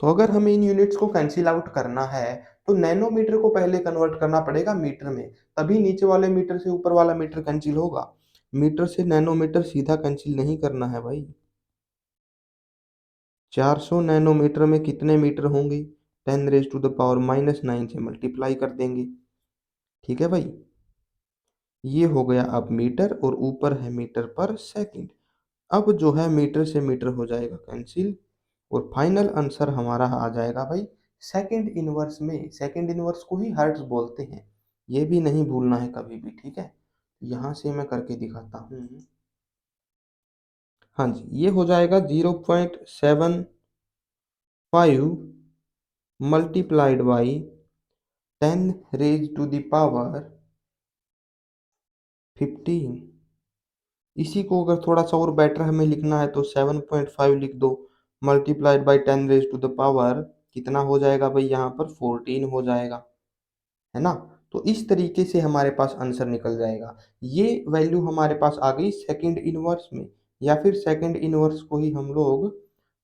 तो अगर हमें इन यूनिट्स को कैंसिल आउट करना है तो नैनोमीटर को पहले कन्वर्ट करना पड़ेगा मीटर में, तभी नीचे वाले मीटर से ऊपर वाला मीटर कैंसिल होगा। मीटर से नैनोमीटर सीधा कैंसिल नहीं करना है भाई। 400 नैनोमीटर में कितने मीटर होंगे? 10⁻⁻⁹ से मल्टीप्लाई कर देंगे, ठीक है भाई? ये हो गया अब मीटर, और ऊपर है मीटर पर सेकंड। अब जो है मीटर से मीटर हो जाएगा कैंसिल, और फाइनल आंसर हमारा आ जाएगा भाई सेकंड इनवर्स में। सेकंड इनवर्स को ही हर्ट्ज बोलते हैं, ये भी नहीं भूलना है कभी भी, ठीक है? यहाँ से मैं करके दिखाता हूँ। हाँ जी, ये हो जाएगा 0.75 मल्टीप्लाइड बाई 10⁻15। इसी को अगर थोड़ा सा और बेटर हमें लिखना है तो 7.5 लिख दो, मल्टीप्लाइड बाई 10⁻, कितना हो जाएगा भाई? यहाँ पर 14 हो जाएगा, है ना? तो इस तरीके से हमारे पास आंसर निकल जाएगा। ये वैल्यू हमारे पास आ गई सेकंड इनवर्स में, या फिर सेकंड इनवर्स को ही हम लोग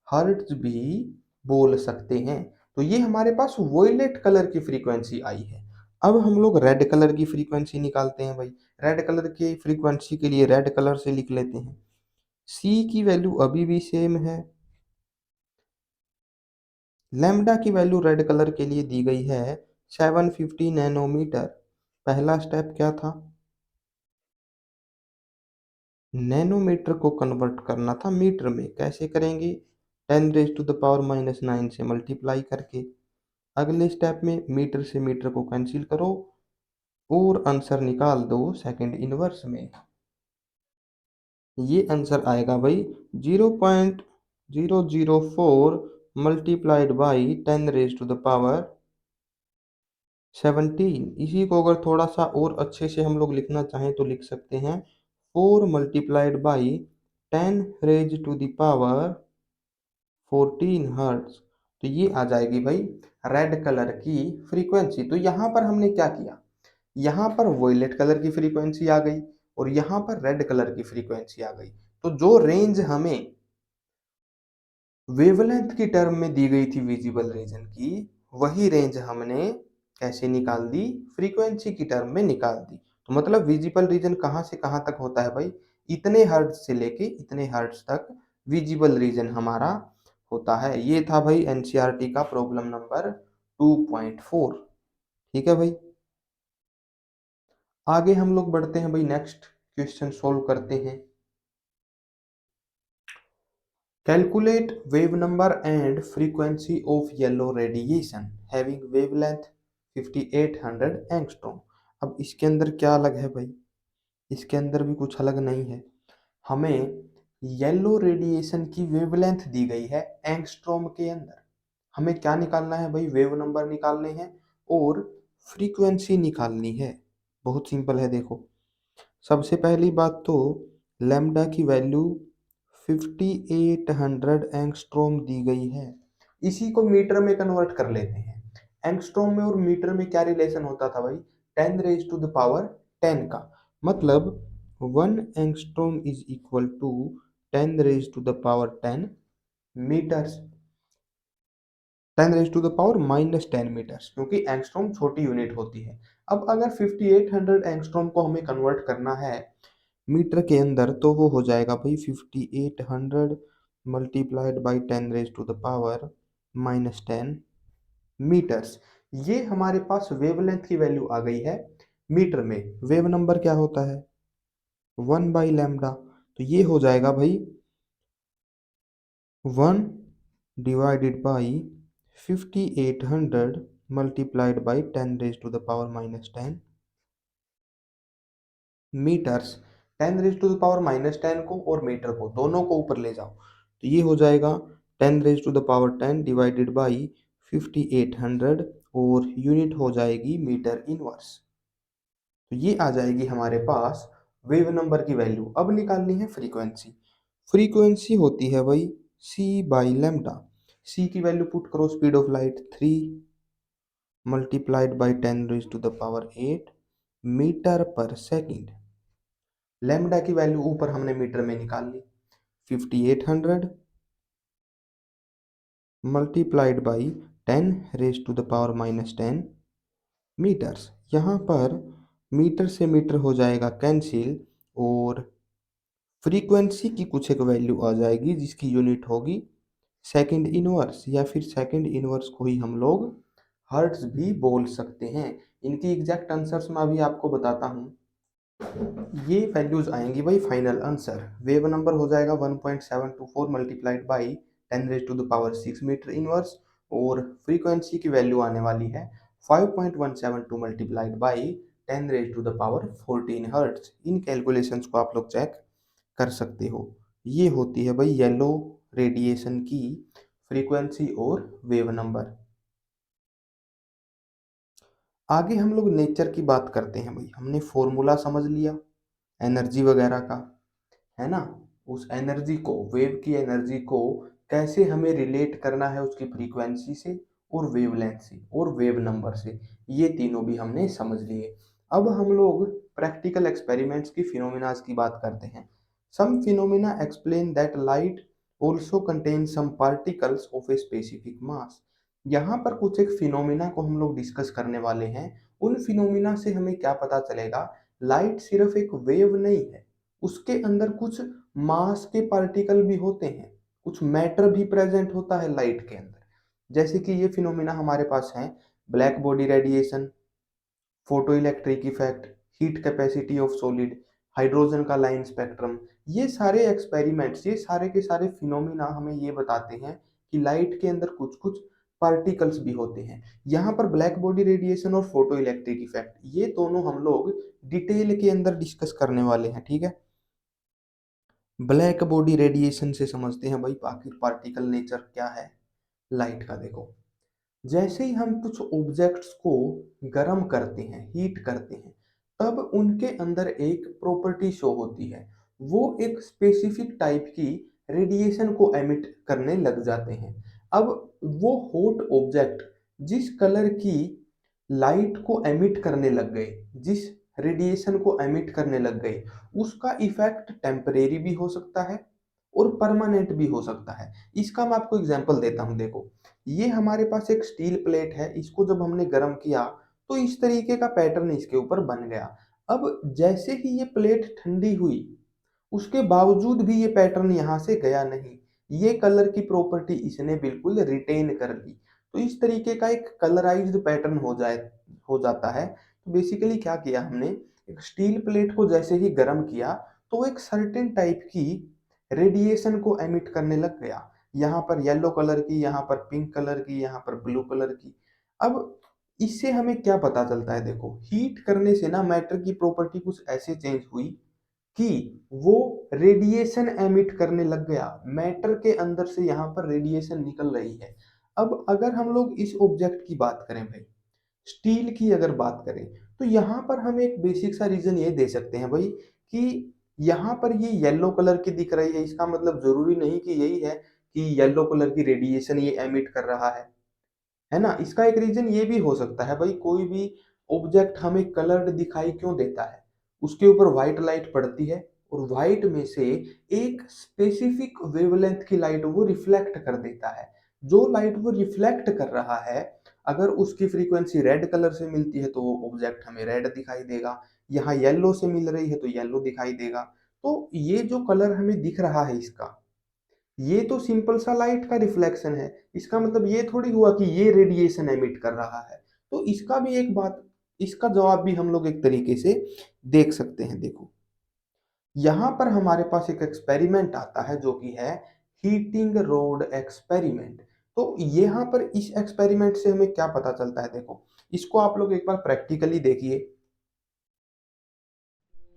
हर्ट्ज भी बोल सकते हैं। तो ये हमारे पास वोयलेट कलर की फ्रीक्वेंसी आई है। अब हम लोग रेड कलर की फ्रीक्वेंसी निकालते हैं भाई। रेड कलर की फ्रीक्वेंसी के लिए रेड कलर से लिख लेते हैं। सी की वैल्यू अभी भी सेम है, लैम्डा की वैल्यू रेड कलर के लिए दी गई है 750 नैनोमीटर। पहला स्टेप क्या था? नैनोमीटर को कन्वर्ट करना था मीटर में। कैसे करेंगे? 10⁻⁻⁹ से मल्टीप्लाई करके। अगले स्टेप में मीटर से मीटर को कैंसिल करो और आंसर निकाल दो सेकंड इनवर्स में। ये आंसर आएगा भाई 0.004 मल्टीप्लाइड बाई 10⁻17। इसी को अगर थोड़ा सा और अच्छे से हम लोग लिखना चाहें तो लिख सकते हैं 4 मल्टीप्लाइड बाई 10⁻14 हर्ट्ज। तो ये आ जाएगी भाई रेड कलर की फ्रीक्वेंसी। तो यहाँ पर हमने क्या किया? यहाँ पर वॉयलेट कलर की फ्रीक्वेंसी आ गई और यहाँ पर रेड कलर की फ्रीक्वेंसी आ गई। तो जो रेंज हमें वेवलेंथ की टर्म में दी गई थी विजिबल रीजन की, वही रेंज हमने कैसे निकाल दी? फ्रीक्वेंसी की टर्म में निकाल दी। तो मतलब विजिबल रीजन कहाँ से कहाँ तक होता है भाई? इतने हर्ट्ज से लेके इतने हर्ट्ज तक विजिबल रीजन हमारा होता है। ये था भाई एनसीईआरटी का प्रॉब्लम नंबर 2.4। ठीक है भाई, आगे हम लोग बढ़ते हैं भाई, नेक्स्ट क्वेश्चन सोल्व करते हैं। Calculate wave number and frequency of yellow radiation having wavelength 5800 angstrom. अब इसके अंदर क्या अलग है भाई? इसके अंदर भी कुछ अलग नहीं है। हमें येलो रेडिएशन की वेवलेंथ दी गई है एंगस्ट्रॉम के अंदर। हमें क्या निकालना है भाई? वेव नंबर निकालने हैं और फ्रीक्वेंसी निकालनी है। बहुत सिंपल है। देखो, सबसे पहली बात तो लैम्डा की वैल्यू 5800 एंगस्ट्रॉम दी गई है। इसी को मीटर में कन्वर्ट कर लेते हैं। एंगस्ट्रॉम में और मीटर में क्या रिलेशन होता था भाई? 10⁻10 का। मतलब 1 angstrom is equal to 10⁻10 metres, 10⁻−10 metres, क्योंकि एंगस्ट्रॉम छोटी यूनिट होती है। अब अगर 5800 एंगस्ट्रॉम को हमें कन्वर्ट करना है मीटर के अंदर, तो वो हो जाएगा भाई 5800 मल्टीप्लाइड बाई 10⁻10 मीटर्स। ये हमारे पास वेवलेंथ की वैल्यू आ गई है मीटर में। वेव नंबर क्या होता है? 1 बाई लैम्डा। तो ये हो जाएगा भाई 1 divided by 5800 multiplied by 10 raised to the power minus 10 metres. 10 raise to the power minus 10 को और मीटर को दोनों को ऊपर ले जाओ तो ये हो जाएगा 10 raise to the power 10 divided by 5800 और यूनिट हो जाएगी मीटर इनवर्स। तो ये आ जाएगी हमारे पास वेव नंबर की वैल्यू। अब निकालनी है फ्रीक्वेंसी। फ्रीक्वेंसी होती है भाई c बाई लेमडा। c की वैल्यू पुट करो, speed of light 3 multiplied by 10 raise to the power 8 metre पर सेकेंड। लेमडा की वैल्यू ऊपर हमने मीटर में निकाल ली, 5800 multiplied by 10 raise to the power minus 10 metres. यहाँ पर मीटर से मीटर हो जाएगा कैंसिल और फ्रीक्वेंसी की कुछ एक वैल्यू आ जाएगी जिसकी यूनिट होगी सेकंड इनवर्स, या फिर सेकंड इनवर्स को ही हम लोग हर्ट्ज भी बोल सकते हैं। इनकी एग्जैक्ट आंसर्स मैं अभी आपको बताता हूँ। ये वैल्यूज आएंगी भाई फाइनल आंसर। वेव नंबर हो जाएगा 1.724 multiplied by 10 raise to the power 6 metre inverse और फ्रीक्वेंसी की वैल्यू आने वाली है 5.172 multiplied by 10 raise to the power 14 hertz. इन कैलकुलेशंस को आप लोग चेक कर सकते हो। ये होती है भाई येलो रेडिएशन की फ्रीक्वेंसी और वेव नंबर। आगे हम लोग नेचर की बात करते हैं भाई। हमने फॉर्मूला समझ लिया एनर्जी वगैरह का, है ना। उस एनर्जी को, वेव की एनर्जी को कैसे हमें रिलेट करना है उसकी फ्रीक्वेंसी से और वेवलेंथ से और वेव नंबर से, ये तीनों भी हमने समझ लिए। अब हम लोग प्रैक्टिकल एक्सपेरिमेंट्स की फिनोमिनाज की बात करते हैं। Some phenomena explain that light also contain some particles of a specific mass. यहाँ पर कुछ एक फिनोमिना को हम लोग डिस्कस करने वाले हैं। उन फिनोमिना से हमें क्या पता चलेगा, लाइट सिर्फ एक वेव नहीं है, उसके अंदर कुछ मास के पार्टिकल भी होते हैं, कुछ मैटर भी प्रेजेंट होता है लाइट के अंदर। जैसे कि ये फिनोमिना हमारे पास है black body radiation, photo electric effect, heat capacity of solid, hydrogen का लाइन स्पेक्ट्रम। ये सारे एक्सपेरिमेंट्स, ये सारे के सारे फिनोमिना हमें ये बताते हैं कि लाइट के अंदर कुछ कुछ पार्टिकल्स भी होते हैं। यहाँ पर ब्लैक बॉडी रेडिएशन और फोटो इलेक्ट्रिक इफेक्ट, ये दोनों हम लोग डिटेल के अंदर डिस्कस करने वाले हैं, ठीक है। ब्लैक बॉडी रेडिएशन से समझते हैं भाई आखिर पार्टिकल नेचर क्या है लाइट का। देखो, जैसे ही हम कुछ ऑब्जेक्ट्स को गर्म करते हैं, हीट करते हैं, तब उनके अंदर एक प्रॉपर्टी शो होती है। वो एक स्पेसिफिक टाइप की रेडिएशन को एमिट करने लग जाते हैं। अब वो हॉट ऑब्जेक्ट जिस कलर की लाइट को एमिट करने लग गए, जिस रेडिएशन को एमिट करने लग गए, उसका इफेक्ट टेम्परेरी भी हो सकता है और परमानेंट भी हो सकता है। इसका मैं आपको एग्जांपल देता हूं। देखो, ये हमारे पास एक स्टील प्लेट है, इसको जब हमने गर्म किया तो इस तरीके का पैटर्न इसके ऊपर बन गया। अब जैसे ही ये प्लेट ठंडी हुई, उसके बावजूद भी ये पैटर्न यहाँ से गया नहीं, ये कलर की प्रॉपर्टी इसने बिल्कुल रिटेन कर ली। तो इस तरीके का एक कलराइज्ड पैटर्न हो जाता है। तो बेसिकली क्या किया हमने, एक स्टील प्लेट को जैसे ही गर्म किया तो वो एक सर्टेन टाइप की रेडिएशन को एमिट करने लग गया। यहाँ पर येलो कलर की, यहाँ पर पिंक कलर की, यहाँ पर ब्लू कलर की। अब इससे हमें क्या पता चलता है, देखो, हीट करने से ना मैटर की प्रॉपर्टी कुछ ऐसे चेंज हुई कि वो रेडिएशन एमिट करने लग गया। मैटर के अंदर से यहाँ पर रेडिएशन निकल रही है। अब अगर हम लोग इस ऑब्जेक्ट की बात करें भाई, स्टील की अगर बात करें, तो यहाँ पर हम एक बेसिक सा रीजन ये दे सकते हैं भाई कि यहाँ पर ये येलो कलर की दिख रही है, इसका मतलब जरूरी नहीं कि यही है कि येलो कलर की रेडिएशन ये एमिट कर रहा है ना। इसका एक रीजन ये भी हो सकता है भाई, कोई भी ऑब्जेक्ट हमें कलर्ड दिखाई क्यों देता है, उसके ऊपर व्हाइट लाइट पड़ती है और व्हाइट में से एक स्पेसिफिक वेवलेंथ की लाइट वो रिफ्लेक्ट कर देता है। जो लाइट वो रिफ्लेक्ट कर रहा है, अगर उसकी फ्रीक्वेंसी रेड कलर से मिलती है तो वो ऑब्जेक्ट हमें रेड दिखाई देगा, यहाँ येलो से मिल रही है तो येलो दिखाई देगा। तो ये जो कलर हमें दिख रहा है इसका, ये तो सिंपल सा लाइट का रिफ्लेक्शन है। इसका मतलब ये थोड़ी हुआ कि ये रेडिएशन एमिट कर रहा है। तो इसका भी एक बात, इसका जवाब भी हम लोग एक तरीके से देख सकते हैं। देखो, यहाँ पर हमारे पास एक एक्सपेरिमेंट आता है जो कि है हीटिंग रोड एक्सपेरिमेंट। तो यहाँ पर इस एक्सपेरिमेंट से हमें क्या पता चलता है, देखो इसको आप लोग एक बार प्रैक्टिकली देखिए।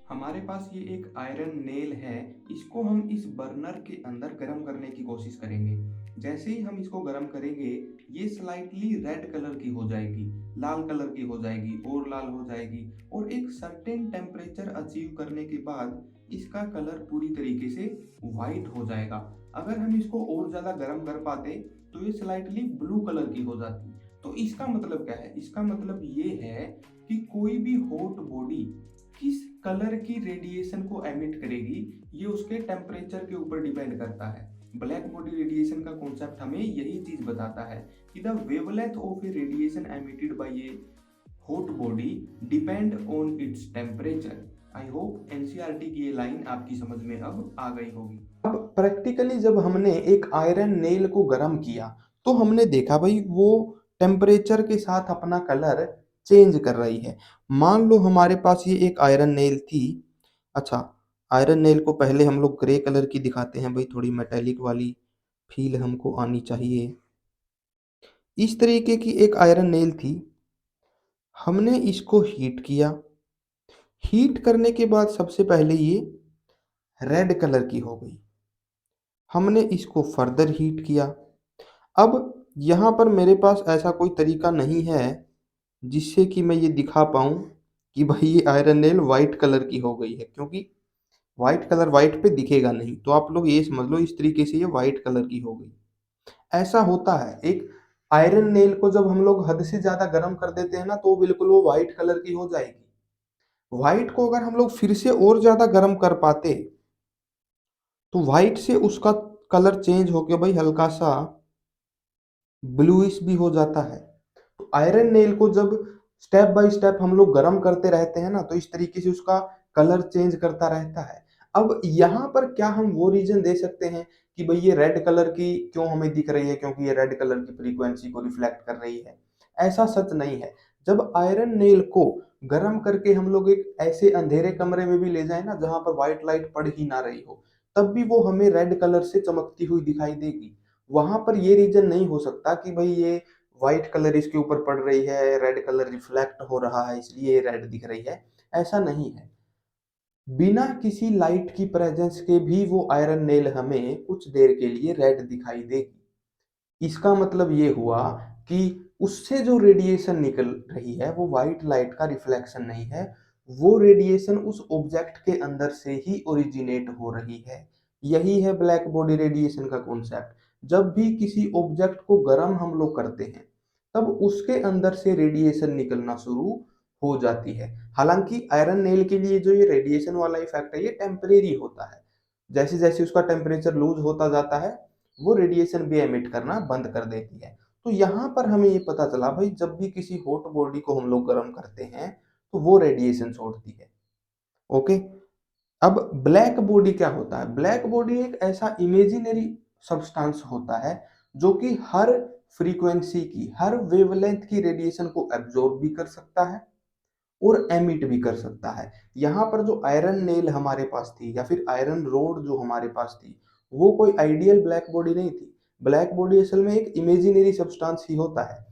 हमारे पास ये एक आयरन नेल है, इसको हम इस बर्नर के अंदर गर्म करने की कोशिश करेंगे। जैसे ही हम इसको गर्म करेंगे, ये स्लाइटली रेड कलर की हो जाएगी, लाल कलर की हो जाएगी और लाल हो जाएगी, और एक सर्टेन टेम्परेचर अचीव करने के बाद इसका कलर पूरी तरीके से वाइट हो जाएगा। अगर हम इसको और ज़्यादा गर्म कर पाते तो ये स्लाइटली ब्लू कलर की हो जाती। तो इसका मतलब क्या है? इसका मतलब ये है कि कोई भी हॉट बॉडी किस कलर की रेडिएशन को एमिट करेगी, ये उसके टेम्परेचर के ऊपर डिपेंड करता है। ब्लैक बॉडी रेडिएशन का कॉन्सेप्ट हमें यही चीज बताता है कि the wavelength of A radiation emitted by A hot body depend on its temperature. I hope NCERT की ये लाइन आपकी समझ में अब आ गई होगी। अब प्रैक्टिकली जब हमने एक आयरन नेल को गर्म किया तो हमने देखा भाई वो टेम्परेचर के साथ अपना कलर चेंज कर रही है। मान लो हमारे पास ये एक आयरन नेल थी। अच्छा, आयरन नेल को पहले हम लोग ग्रे कलर की दिखाते हैं भाई, थोड़ी मेटेलिक वाली फील हमको आनी चाहिए। इस तरीके की एक आयरन नेल थी, हमने इसको हीट किया। हीट करने के बाद सबसे पहले ये रेड कलर की हो गई। हमने इसको फर्दर हीट किया। अब यहाँ पर मेरे पास ऐसा कोई तरीका नहीं है जिससे कि मैं ये दिखा पाऊँ कि भाई ये आयरन नेल वाइट कलर की हो गई है, क्योंकि वाइट कलर वाइट पे दिखेगा नहीं। तो आप लोग ये समझ लो इस तरीके से ये वाइट कलर की हो गई। ऐसा होता है, एक आयरन नेल को जब हम लोग हद से ज्यादा गर्म कर देते हैं ना तो बिल्कुल वो वाइट कलर की हो जाएगी। व्हाइट को अगर हम लोग फिर से और ज्यादा गर्म कर पाते तो व्हाइट से उसका कलर चेंज होके भाई हल्का सा ब्लूइश भी हो जाता है। तो आयरन नेल को जब स्टेप बाय स्टेप हम लोग गर्म करते रहते हैं ना तो इस तरीके से उसका कलर चेंज करता रहता है। अब यहाँ पर क्या हम वो रीजन दे सकते हैं कि भाई ये रेड कलर की क्यों हमें दिख रही है, क्योंकि ये रेड कलर की फ्रीक्वेंसी को रिफ्लेक्ट कर रही है? ऐसा सच नहीं है। जब आयरन नेल को गर्म करके हम लोग एक ऐसे अंधेरे कमरे में भी ले जाए ना जहां पर व्हाइट लाइट पड़ ही ना रही हो, तब भी वो हमें रेड कलर से चमकती हुई दिखाई देगी। वहां पर ये रीजन नहीं हो सकता कि भाई ये व्हाइट कलर इसके ऊपर पड़ रही है, रेड कलर रिफ्लेक्ट हो रहा है इसलिए रेड दिख रही है। ऐसा नहीं है। बिना किसी लाइट की प्रेजेंस के भी वो आयरन नेल हमें कुछ देर के लिए रेड दिखाई देगी। इसका मतलब ये हुआ कि उससे जो रेडिएशन निकल रही है वो व्हाइट लाइट का रिफ्लेक्शन नहीं है, वो रेडिएशन उस ऑब्जेक्ट के अंदर से ही ओरिजिनेट हो रही है। यही है ब्लैक बॉडी रेडिएशन का कॉन्सेप्ट। जब भी किसी ऑब्जेक्ट को गर्म हम लोग करते हैं तब उसके अंदर से रेडिएशन निकलना शुरू हो जाती है। हालांकि आयरन नेल के लिए जो ये रेडिएशन वाला इफेक्ट है ये टेम्परेरी होता है। जैसे जैसे उसका टेम्परेचर लूज होता जाता है वो रेडिएशन भी एमिट करना बंद कर देती है। तो यहाँ पर हमें ये पता चला भाई जब भी किसी हॉट बॉडी को हम लोग गर्म करते हैं तो वो रेडिएशन छोड़ती है। ओके। अब ब्लैक बॉडी क्या होता है? ब्लैक बॉडी एक ऐसा इमेजिनरी सब्सटेंस होता है जो कि हर फ्रीक्वेंसी की, हर वेवलेंथ की रेडिएशन को एब्जॉर्ब भी कर सकता है और एमिट भी कर सकता है। यहाँ पर जो आयरन नेल हमारे पास थी या फिर आयरन रोड जो हमारे पास थी वो कोई आइडियल ब्लैक बॉडी नहीं थी। ब्लैक बॉडी असल में एक इमेजिनरी सब्सटेंस ही होता है।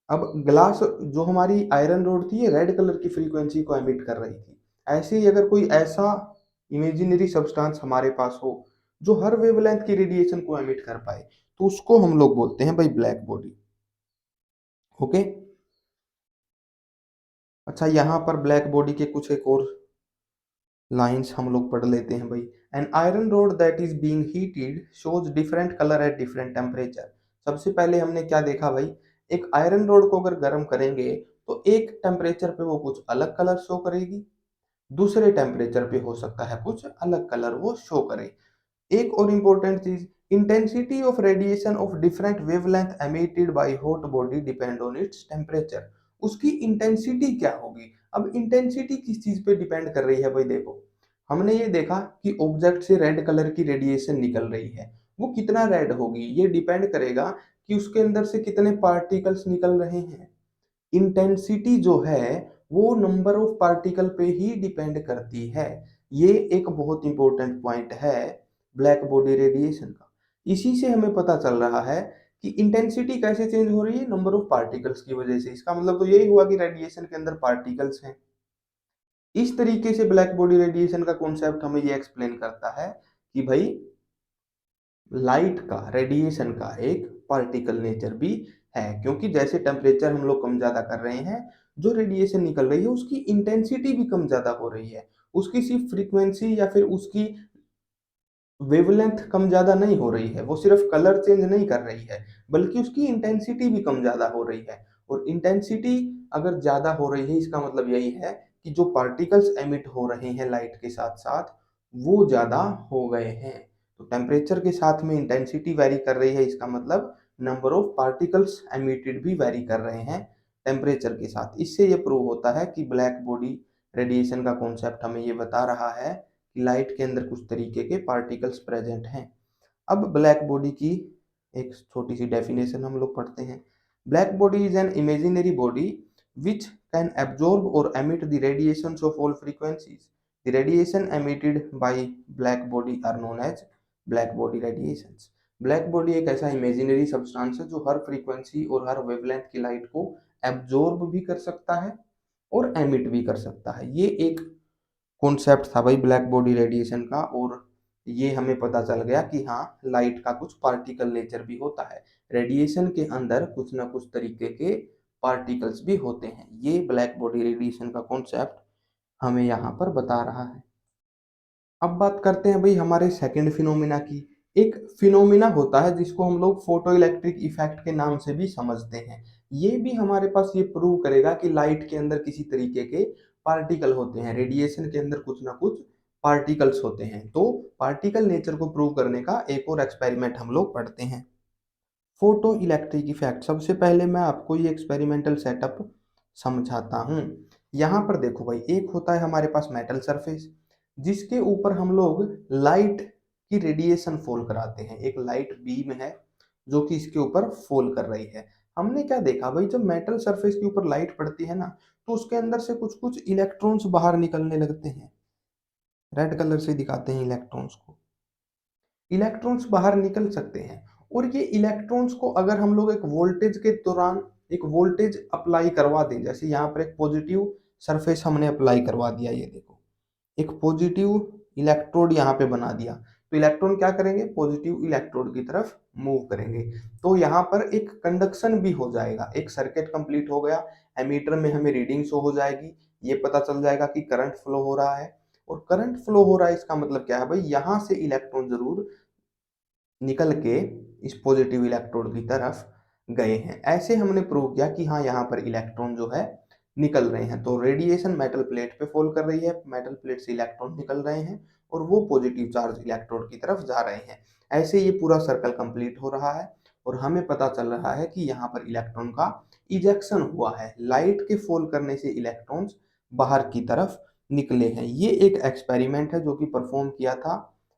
अब ग्लास जो हमारी आयरन रोड थी ये रेड कलर की फ्रीक्वेंसी को एमिट कर रही थी। ऐसे ही अगर कोई ऐसा इमेजिनरी सब्सटेंस हमारे पास हो जो हर वेवलेंथ की रेडिएशन को एमिट कर पाए तो उसको हम लोग बोलते हैं भाई ब्लैक बॉडी। ओके। अच्छा, यहाँ पर ब्लैक बॉडी के कुछ एक और लाइंस हम लोग पढ़ लेते हैं भाई। An iron rod that is being heated shows different colour at different temperature. सबसे पहले हमने क्या देखा भाई, एक आयरन रोड को अगर गर्म करेंगे तो एक टेम्परेचर पे वो कुछ अलग कलर शो करेगी, दूसरे टेम्परेचर पे हो सकता है कुछ अलग कलर वो शो करे। एक और इम्पोर्टेंट चीज, intensity of radiation of different wavelength emitted by hot body depend on its temperature. उसकी इंटेंसिटी क्या होगी? अब इंटेंसिटी किस चीज पे डिपेंड कर रही है भाई? देखो हमने ये देखा कि ऑब्जेक्ट से रेड कलर की रेडिएशन निकल रही है, वो कितना रेड होगी ये डिपेंड करेगा कि उसके अंदर से कितने पार्टिकल्स निकल रहे हैं। इंटेंसिटी जो है वो नंबर ऑफ पार्टिकल पे ही डिपेंड करती है। ये एक बहुत इंपॉर्टेंट पॉइंट है ब्लैक बॉडी रेडिएशन का। इसी से हमें पता चल रहा है कि इंटेंसिटी कैसे चेंज हो रही है, नंबर ऑफ पार्टिकल्स की वजह से। इसका मतलब तो यही हुआ कि रेडिएशन के अंदर पार्टिकल्स हैं। इस तरीके से ब्लैक बॉडी रेडिएशन का कॉन्सेप्ट हमें ये एक्सप्लेन करता है कि भाई लाइट का, रेडिएशन का एक पार्टिकल नेचर भी है, क्योंकि जैसे टेम्परेचर हम लोग कम ज्यादा कर रहे हैं, जो रेडिएशन निकल रही है उसकी इंटेंसिटी भी कम ज्यादा हो रही है। उसकी सिर्फ फ्रीक्वेंसी या फिर उसकी वेवलेंथ कम ज्यादा नहीं हो रही है, वो सिर्फ कलर चेंज नहीं कर रही है, बल्कि उसकी इंटेंसिटी भी कम ज्यादा हो रही है। और इंटेंसिटी अगर ज्यादा हो रही है, इसका मतलब यही है कि जो पार्टिकल्स एमिट हो रहे हैं लाइट के साथ साथ, वो ज्यादा हो गए हैं। तो टेम्परेचर के साथ में इंटेंसिटी वेरी कर रही है, इसका मतलब नंबर ऑफ पार्टिकल्स एमिटेड भी वेरी कर रहे हैं टेम्परेचर के साथ। इससे ये प्रूव होता है कि ब्लैक बॉडी रेडिएशन का कॉन्सेप्ट हमें ये बता रहा है कि लाइट के अंदर कुछ तरीके के पार्टिकल्स प्रेजेंट हैं। अब ब्लैक बॉडी की एक छोटी सी डेफिनेशन हम लोग पढ़ते हैं। Black body is an imaginary body which can absorb or emit the radiations of all frequencies. The radiation emitted by black body are known as black body radiations. Black body एक ऐसा इमेजिनरी सब्सटेंस है जो हर फ्रीक्वेंसी और हर वेवलेंथ की लाइट को एब्जॉर्ब भी कर सकता है और एमिट भी कर सकता है। ये एक कॉन्सेप्ट था भाई ब्लैक बॉडी रेडिएशन का, और ये हमें पता चल गया कि हाँ, लाइट का कुछ पार्टिकल नेचर भी होता है। रेडिएशन के अंदर कुछ ना कुछ तरीके के पार्टिकल्स भी होते हैं। ये ब्लैक बॉडी रेडिएशन का कॉन्सेप्ट हमें यहाँ पर बता रहा है। अब बात करते हैं भाई हमारे सेकंड फिनोमिना की। एक फिनोमिना होता है जिसको हम लोग फोटो इलेक्ट्रिक इफेक्ट के नाम से भी समझते हैं। ये भी हमारे पास ये प्रूव करेगा कि लाइट के अंदर किसी तरीके के पार्टिकल होते हैं, रेडिएशन के अंदर कुछ ना कुछ पार्टिकल्स होते हैं। तो पार्टिकल नेचर को प्रूव करने का एक और एक्सपेरिमेंट हम लोग पढ़ते हैं, फोटो इलेक्ट्रिक इफेक्ट। सबसे पहले मैं आपको ये एक्सपेरिमेंटल सेटअप समझाता हूँ। यहाँ पर देखो भाई, एक होता है हमारे पास मेटल सरफेस, जिसके ऊपर हम लोग लाइट की रेडिएशन फॉल कराते हैं। एक लाइट बीम है जो कि इसके ऊपर फॉल कर रही है। हमने क्या देखा भाई, जब मेटल सरफेस के ऊपर लाइट पड़ती है ना, तो उसके अंदर से कुछ कुछ इलेक्ट्रॉन्स बाहर निकलने लगते हैं। रेड कलर से दिखाते हैं इलेक्ट्रॉन्स को। इलेक्ट्रॉन्स बाहर निकल सकते हैं, और ये इलेक्ट्रॉन्स को अगर हम लोग एक वोल्टेज के दौरान एक वोल्टेज अप्लाई करवा दें, जैसे यहाँ पर एक पॉजिटिव सरफेस हमने अप्लाई करवा दिया, ये देखो एक पॉजिटिव इलेक्ट्रोड यहाँ पे बना दिया, तो इलेक्ट्रॉन क्या करेंगे, पॉजिटिव इलेक्ट्रोड की तरफ मूव करेंगे। तो यहाँ पर एक कंडक्शन भी हो जाएगा, एक सर्किट कंप्लीट हो गया। एमीटर में हमें रीडिंग शो हो जाएगी, ये पता चल जाएगा कि करंट फ्लो हो रहा है। और करंट फ्लो हो रहा है, इसका मतलब क्या है भाई, यहाँ से इलेक्ट्रॉन जरूर निकल के इस पॉजिटिव इलेक्ट्रोड की तरफ गए हैं। ऐसे हमने प्रूव किया कि हाँ, यहाँ पर इलेक्ट्रॉन जो है निकल रहे हैं। तो रेडिएशन मेटल प्लेट पे फॉल कर रही है, मेटल प्लेट से इलेक्ट्रॉन निकल रहे हैं और वो पॉजिटिव चार्ज इलेक्ट्रोड की तरफ जा रहे हैं। ऐसे ये पूरा सर्कल कंप्लीट हो रहा है, और हमें पता चल रहा है कि यहाँ पर इलेक्ट्रॉन का इजेक्शन हुआ है। लाइट के फॉल करने से इलेक्ट्रॉन्स बाहर की तरफ निकले हैं। ये एक एक्सपेरिमेंट है जो कि परफॉर्म किया था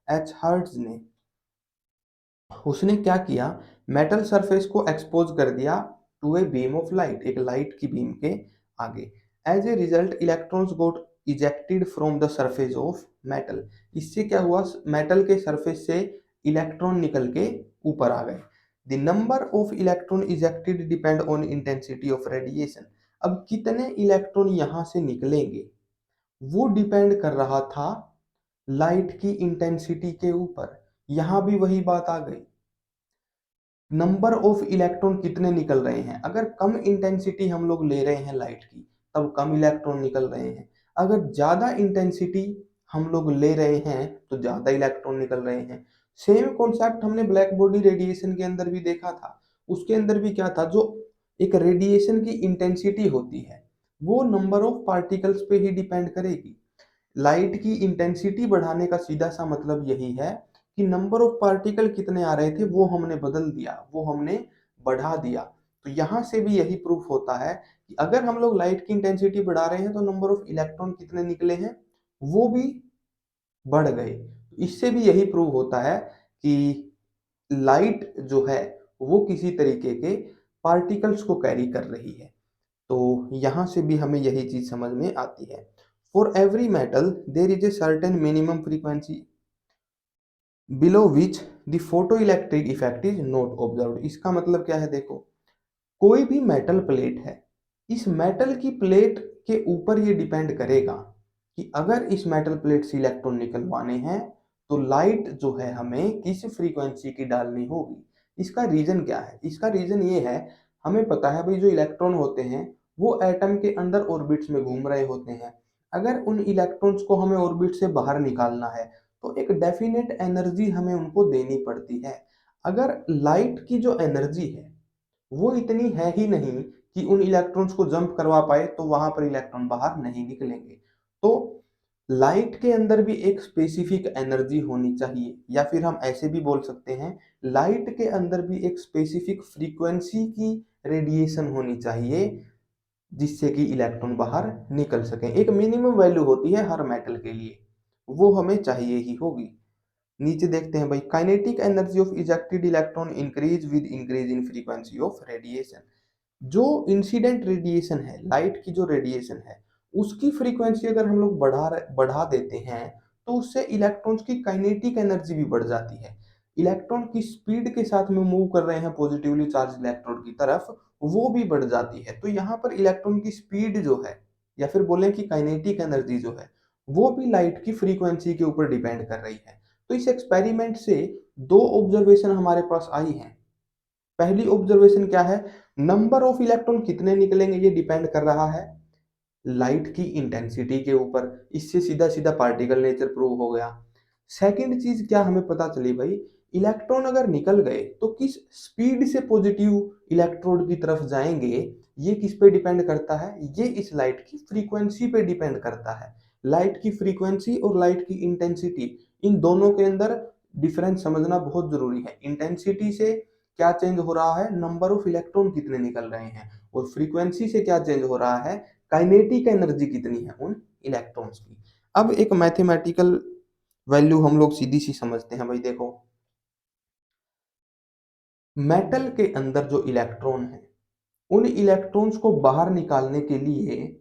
एच हर्ट्ज ने। उसने क्या किया, मेटल सरफेस को एक्सपोज कर दिया to a beam of light, एक लाइट की बीम के आगे। As a result electrons got ejected from the surface of metal. इससे क्या हुआ, मेटल के सरफेस से इलेक्ट्रॉन निकल के ऊपर आ गए। The number of electron ejected depend on intensity of radiation. अब कितने इलेक्ट्रॉन यहाँ से निकलेंगे वो डिपेंड कर रहा था लाइट की इंटेंसिटी के ऊपर। यहां भी वही बात आ गई, नंबर ऑफ इलेक्ट्रॉन कितने निकल रहे हैं। अगर कम इंटेंसिटी हम लोग ले रहे हैं लाइट की, तब कम इलेक्ट्रॉन निकल रहे हैं। अगर ज्यादा इंटेंसिटी हम लोग ले रहे हैं तो ज्यादा इलेक्ट्रॉन निकल रहे हैं। सेम कॉन्सेप्ट हमने ब्लैक बॉडी रेडिएशन के अंदर भी देखा था। उसके अंदर भी क्या था, जो एक रेडिएशन की इंटेंसिटी होती है वो नंबर ऑफ पार्टिकल्स पे ही डिपेंड करेगी। लाइट की इंटेंसिटी बढ़ाने का सीधा सा मतलब यही है कि नंबर ऑफ पार्टिकल कितने आ रहे थे वो हमने बदल दिया, वो हमने बढ़ा दिया। तो यहां से भी यही प्रूफ होता है कि अगर हम लोग लाइट की इंटेंसिटी बढ़ा रहे हैं तो नंबर ऑफ इलेक्ट्रॉन कितने निकले हैं वो भी बढ़ गए। इससे भी यही प्रूव होता है कि लाइट जो है वो किसी तरीके के पार्टिकल्स को कैरी कर रही है। तो यहां से भी हमें यही चीज समझ में आती है। For every metal there is a certain minimum frequency below which the photo electric effect is not observed. इसका मतलब क्या है, देखो कोई भी मेटल प्लेट है, इस मेटल की प्लेट के ऊपर ये डिपेंड करेगा कि अगर इस मेटल प्लेट से इलेक्ट्रॉन निकलवाने हैं तो लाइट जो है हमें किस फ्रीक्वेंसी की डालनी होगी। इसका रीजन क्या है, इसका रीजन ये है, हमें पता है भाई जो इलेक्ट्रॉन होते हैं वो एटम के अंदर ऑर्बिट्स में घूम रहे होते हैं। अगर उन इलेक्ट्रॉन्स को हमें ऑर्बिट से बाहर निकालना है तो एक डेफिनेट एनर्जी हमें उनको देनी पड़ती है। अगर लाइट की जो एनर्जी है वो इतनी है ही नहीं कि उन इलेक्ट्रॉन्स को जंप करवा पाए तो वहां पर इलेक्ट्रॉन बाहर नहीं निकलेंगे। तो लाइट के अंदर भी एक स्पेसिफिक एनर्जी होनी चाहिए, या फिर हम ऐसे भी बोल सकते हैं लाइट के अंदर भी एक स्पेसिफिक फ्रीक्वेंसी की रेडिएशन होनी चाहिए जिससे कि इलेक्ट्रॉन बाहर निकल सके। एक मिनिमम वैल्यू होती है हर मेटल के लिए, वो हमें चाहिए ही होगी। नीचे देखते हैं भाई, kinetic energy of ejected electron increase with increase in frequency of radiation. जो इंसिडेंट रेडिएशन है, लाइट की जो रेडिएशन है उसकी फ्रीक्वेंसी अगर हम लोग बढ़ा देते हैं तो उससे इलेक्ट्रॉन्स की काइनेटिक एनर्जी भी बढ़ जाती है। इलेक्ट्रॉन की स्पीड के साथ में मूव कर रहे हैं पॉजिटिवली चार्ज इलेक्ट्रोड की तरफ, वो भी बढ़ जाती है। तो यहाँ पर इलेक्ट्रॉन की स्पीड जो है, या फिर बोलें कि काइनेटिक एनर्जी जो है, वो भी लाइट की फ्रीक्वेंसी के ऊपर डिपेंड कर रही है। तो इस एक्सपेरिमेंट से दो ऑब्जर्वेशन हमारे पास आई हैं। पहली ऑब्जर्वेशन क्या है, नंबर ऑफ इलेक्ट्रॉन कितने निकलेंगे ये डिपेंड कर रहा है लाइट की इंटेंसिटी के ऊपर। इससे सीधा सीधा पार्टिकल नेचर प्रूव हो गया। सेकंड चीज क्या हमें पता चली भाई, इलेक्ट्रॉन अगर निकल गए तो किस स्पीड से पॉजिटिव इलेक्ट्रोड की तरफ जाएंगे, ये किस पे डिपेंड करता है, ये इस लाइट की फ्रीक्वेंसी पे डिपेंड करता है। लाइट की फ्रीक्वेंसी और लाइट की इंटेंसिटी, इन दोनों के अंदर डिफरेंस समझना बहुत जरूरी है। इंटेंसिटी से क्या चेंज हो रहा है, नंबर ऑफ इलेक्ट्रॉन कितने निकल रहे हैं, और फ्रीक्वेंसी से क्या चेंज हो रहा है, काइनेटिक एनर्जी कितनी है उन इलेक्ट्रॉन्स की। अब एक मैथमेटिकल वैल्यू हम लोग सीधी सी समझते हैं भाई, देखो मेटल के अंदर जो इलेक्ट्रॉन है उन इलेक्ट्रॉन्स को बाहर निकालने के लिए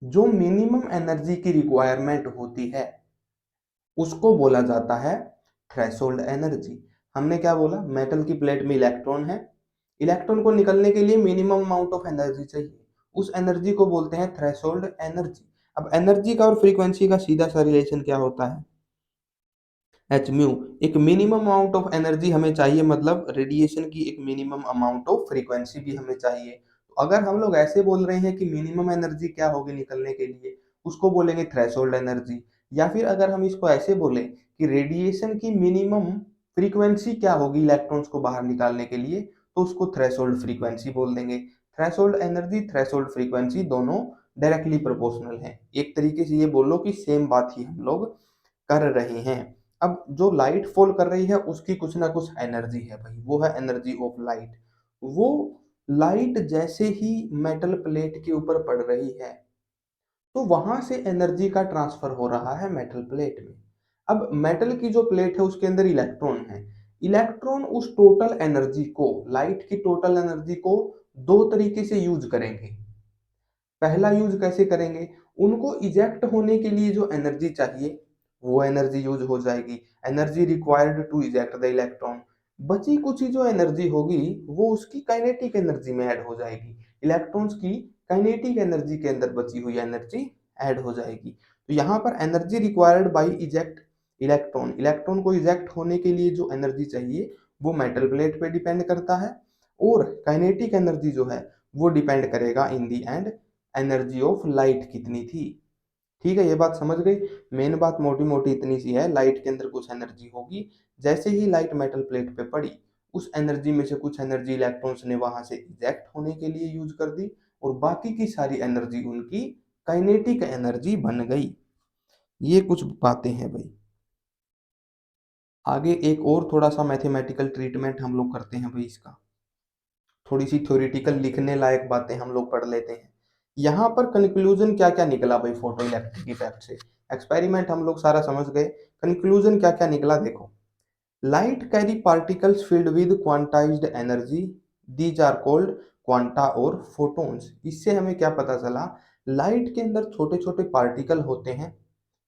जो मिनिमम एनर्जी की रिक्वायरमेंट होती है उसको बोला जाता है थ्रेशोल्ड एनर्जी। हमने क्या बोला, मेटल की प्लेट में इलेक्ट्रॉन है, इलेक्ट्रॉन को निकलने के लिए मिनिमम अमाउंट ऑफ एनर्जी चाहिए, उस एनर्जी को बोलते हैं थ्रेशोल्ड एनर्जी। अब एनर्जी का और फ्रीक्वेंसी का सीधा सा रिलेशन क्या होता है, एच म्यू। एक मिनिमम अमाउंट ऑफ एनर्जी हमें चाहिए, मतलब रेडिएशन की एक मिनिमम अमाउंट ऑफ फ्रीक्वेंसी भी हमें चाहिए। तो अगर हम लोग ऐसे बोल रहे हैं कि मिनिमम एनर्जी क्या होगी निकलने के लिए, उसको बोलेंगे थ्रेशोल्ड एनर्जी। या फिर अगर हम इसको ऐसे बोलें कि रेडिएशन की मिनिमम फ्रीक्वेंसी क्या होगी इलेक्ट्रॉन्स को बाहर निकालने के लिए, तो उसको थ्रेशोल्ड फ्रीक्वेंसी बोल देंगे। थ्रेशोल्ड एनर्जी थ्रेशोल्ड फ्रीक्वेंसी दोनों डायरेक्टली प्रोपोर्शनल है। एक तरीके से ये बोलो कि सेम बात ही हम लोग कर रहे हैं। अब जो लाइट फॉल कर रही है उसकी कुछ ना कुछ एनर्जी है भाई, वो है एनर्जी ऑफ लाइट। वो लाइट जैसे ही मेटल प्लेट के ऊपर पड़ रही है तो वहां से एनर्जी का ट्रांसफर हो रहा है मेटल प्लेट में। अब मेटल की जो प्लेट है उसके अंदर इलेक्ट्रॉन है, इलेक्ट्रॉन उस टोटल एनर्जी को, लाइट की टोटल एनर्जी को दो तरीके से यूज करेंगे। पहला यूज कैसे करेंगे, उनको इजेक्ट होने के लिए जो एनर्जी चाहिए वो एनर्जी यूज हो जाएगी, energy required to eject the electron. बची कुछ ही जो एनर्जी होगी वो उसकी काइनेटिक एनर्जी में ऐड हो जाएगी, इलेक्ट्रॉन्स की काइनेटिक एनर्जी के अंदर बची हुई एनर्जी ऐड हो जाएगी। तो यहाँ पर energy required by eject electron, electron को इजेक्ट होने के लिए जो एनर्जी चाहिए वो मेटल प्लेट पे डिपेंड करता है, और काइनेटिक एनर्जी जो है वो डिपेंड करेगा इन दी एंड एनर्जी ऑफ लाइट कितनी थी। ठीक है, ये बात समझ गई। मेन बात मोटी मोटी इतनी सी है, लाइट के अंदर कुछ एनर्जी होगी, जैसे ही लाइट मेटल प्लेट पे पड़ी उस एनर्जी में से कुछ एनर्जी इलेक्ट्रॉन्स ने वहां से इजेक्ट होने के लिए यूज कर दी, और बाकी की सारी एनर्जी उनकी काइनेटिक एनर्जी बन गई। ये कुछ बातें हैं भाई। आगे एक और थोड़ा सा मैथमेटिकल ट्रीटमेंट हम लोग करते हैं भाई इसका, थोड़ी सी थ्योरेटिकल लिखने लायक बातें हम लोग पढ़ लेते हैं। यहाँ पर कंक्लूजन क्या क्या निकला भाई फोटो इलेक्ट्रिक इफेक्ट से, एक्सपेरिमेंट हम लोग सारा समझ गए, कंक्लूजन क्या क्या निकला देखो। Light carry particles field with quantised energy, these are called quanta और फोटॉन्स। इससे हमें क्या पता चला, लाइट के अंदर छोटे छोटे पार्टिकल होते हैं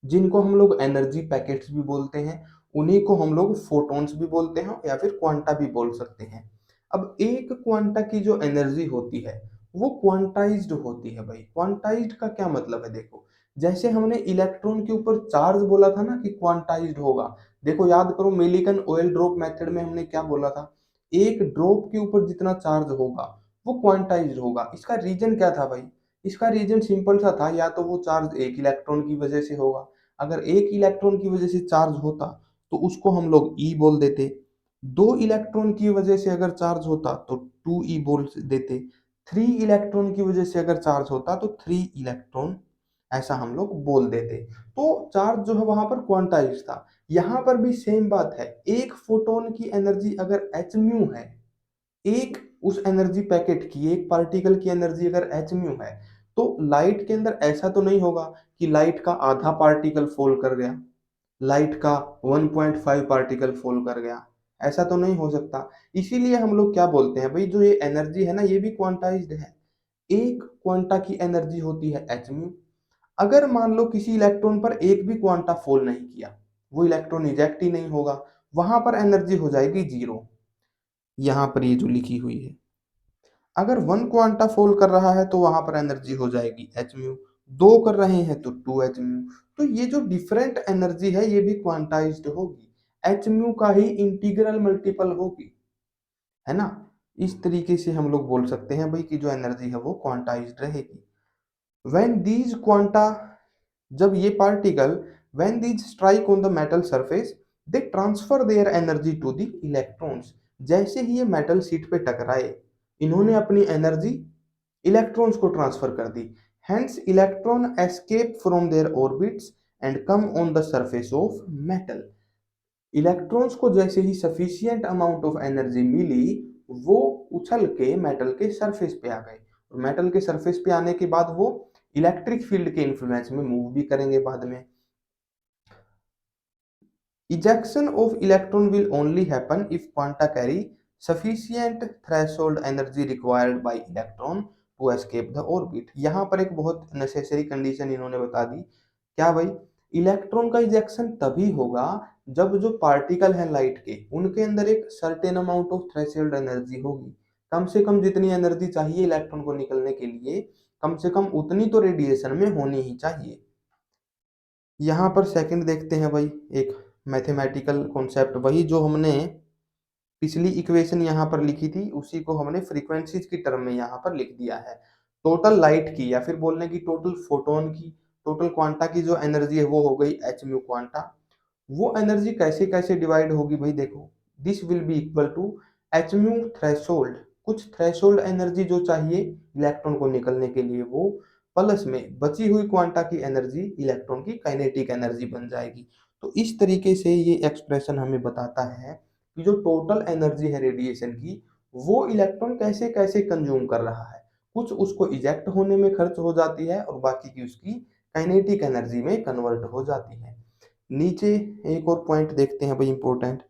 जिनको हम लोग एनर्जी पैकेट्स भी बोलते हैं, उन्हीं को हम लोग फोटॉन्स भी बोलते हैं या फिर क्वांटा भी बोल सकते हैं। अब एक क्वांटा की जो एनर्जी होती है वो क्वांटाइज्ड होती है भाई। क्वांटाइज्ड का क्या मतलब है, देखो जैसे हमने इलेक्ट्रॉन के ऊपर चार्ज बोला था ना कि क्वांटाइज्ड होगा। देखो याद करो, मिलिकन ऑयल ड्रॉप मेथड में हमने क्या बोला था, एक ड्रॉप के ऊपर जितना चार्ज होगा वो क्वांटाइज्ड होगा। इसका रीजन क्या था भाई, इसका रीजन सिंपल सा था, या तो वो चार्ज एक इलेक्ट्रॉन की वजह से होगा, अगर एक इलेक्ट्रॉन की वजह से चार्ज होता तो उसको हम लोग ई बोल देते, दो इलेक्ट्रॉन की वजह से अगर चार्ज होता तो टू ई बोल देते, थ्री इलेक्ट्रॉन की वजह से अगर चार्ज होता तो थ्री इलेक्ट्रॉन ऐसा हम लोग बोल देते। तो चार्ज जो है वहां पर क्वांटाइज्ड था। यहां पर भी सेम बात है, एक फोटोन की एनर्जी अगर एच म्यू है, एक उस एनर्जी पैकेट की, एक पार्टिकल की एनर्जी अगर एच म्यू है, तो लाइट के अंदर ऐसा तो नहीं होगा कि लाइट का आधा पार्टिकल फॉल कर गया, लाइट का 1.5 पार्टिकल फॉल कर गया, ऐसा तो नहीं हो सकता। इसीलिए हम लोग क्या बोलते हैं भाई, जो ये एनर्जी है ना ये भी क्वांटाइज्ड है। एक क्वांटा की एनर्जी होती है एच म्यू। अगर मान लो किसी इलेक्ट्रॉन पर एक भी क्वांटा फॉल नहीं किया, वो इलेक्ट्रॉन इजेक्ट ही नहीं होगा, वहां पर एनर्जी हो जाएगी जीरो। यहां पर ये जो लिखी हुई है, अगर वन क्वांटा फॉल कर रहा है तो वहां पर एनर्जी हो जाएगी एच म्यू, दो कर रहे हैं तो टू एच म्यू। तो ये जो डिफरेंट एनर्जी है ये भी क्वांटाइज्ड होगी, एच म्यू का ही इंटीग्रल मल्टीपल होगी, है ना। इस तरीके से हम लोग बोल सकते हैं भाई कि जो एनर्जी है वो क्वांटाइज्ड रहेगी। व्हेन दीज क्वांटा, जब ये particle, when these strike on the metal surface they transfer their energy to the electrons. जैसे ही ये मेटल शीट पे टकराए, इन्होंने अपनी एनर्जी इलेक्ट्रॉन्स को ट्रांसफर कर दी। Hence electron escape from their orbits and come on the surface of metal. Electrons को जैसे ही सफिशिएंट अमाउंट ऑफ एनर्जी मिली, वो उछल के मेटल के सरफेस पे आ गए, और मेटल के सरफेस पे आने के बाद वो इलेक्ट्रिक फील्ड के इन्फ्लुएंस में मूव भी करेंगे बाद में। Ejection of electron will only happen if quanta carry sufficient threshold energy required by electron to escape the orbit। यहाँ पर एक बहुत नेसेसरी कंडीशन इन्होंने बता दी, क्या भाई, इलेक्ट्रॉन का इजेक्शन तभी होगा जब जो पार्टिकल है लाइट के, उनके अंदर एक certain amount of threshold energy होगी। कम से कम जितनी एनर्जी चाहिए इलेक्ट्रॉन को निकलने के लिए, कम से कम उतनी तो रेडिएशन में होनी ही चाहिए। यहाँ पर सेकंड देखते हैं भाई, एक मैथमेटिकल कॉन्सेप्ट, वही जो हमने पिछली इक्वेशन यहाँ पर लिखी थी उसी को हमने फ्रीक्वेंसीज की टर्म में यहाँ पर लिख दिया है। टोटल लाइट की, या फिर बोलने की टोटल फोटोन की, टोटल क्वांटा की जो एनर्जी है वो हो गई एच म्यू क्वांटा। वो एनर्जी कैसे कैसे डिवाइड होगी भाई, देखो this will be equal to h mu threshold, कुछ थ्रेशोल्ड एनर्जी जो चाहिए इलेक्ट्रॉन को निकलने के लिए वो, प्लस में बची हुई क्वांटा की एनर्जी इलेक्ट्रॉन की काइनेटिक एनर्जी बन जाएगी। तो इस तरीके से ये एक्सप्रेशन हमें बताता है कि जो टोटल एनर्जी है रेडिएशन की, वो इलेक्ट्रॉन कैसे कैसे कंज्यूम कर रहा है। कुछ उसको इजेक्ट होने में खर्च हो जाती है और बाकी की उसकी काइनेटिक एनर्जी में कन्वर्ट हो जाती है। नीचे एक और पॉइंट देखते हैं भाई important,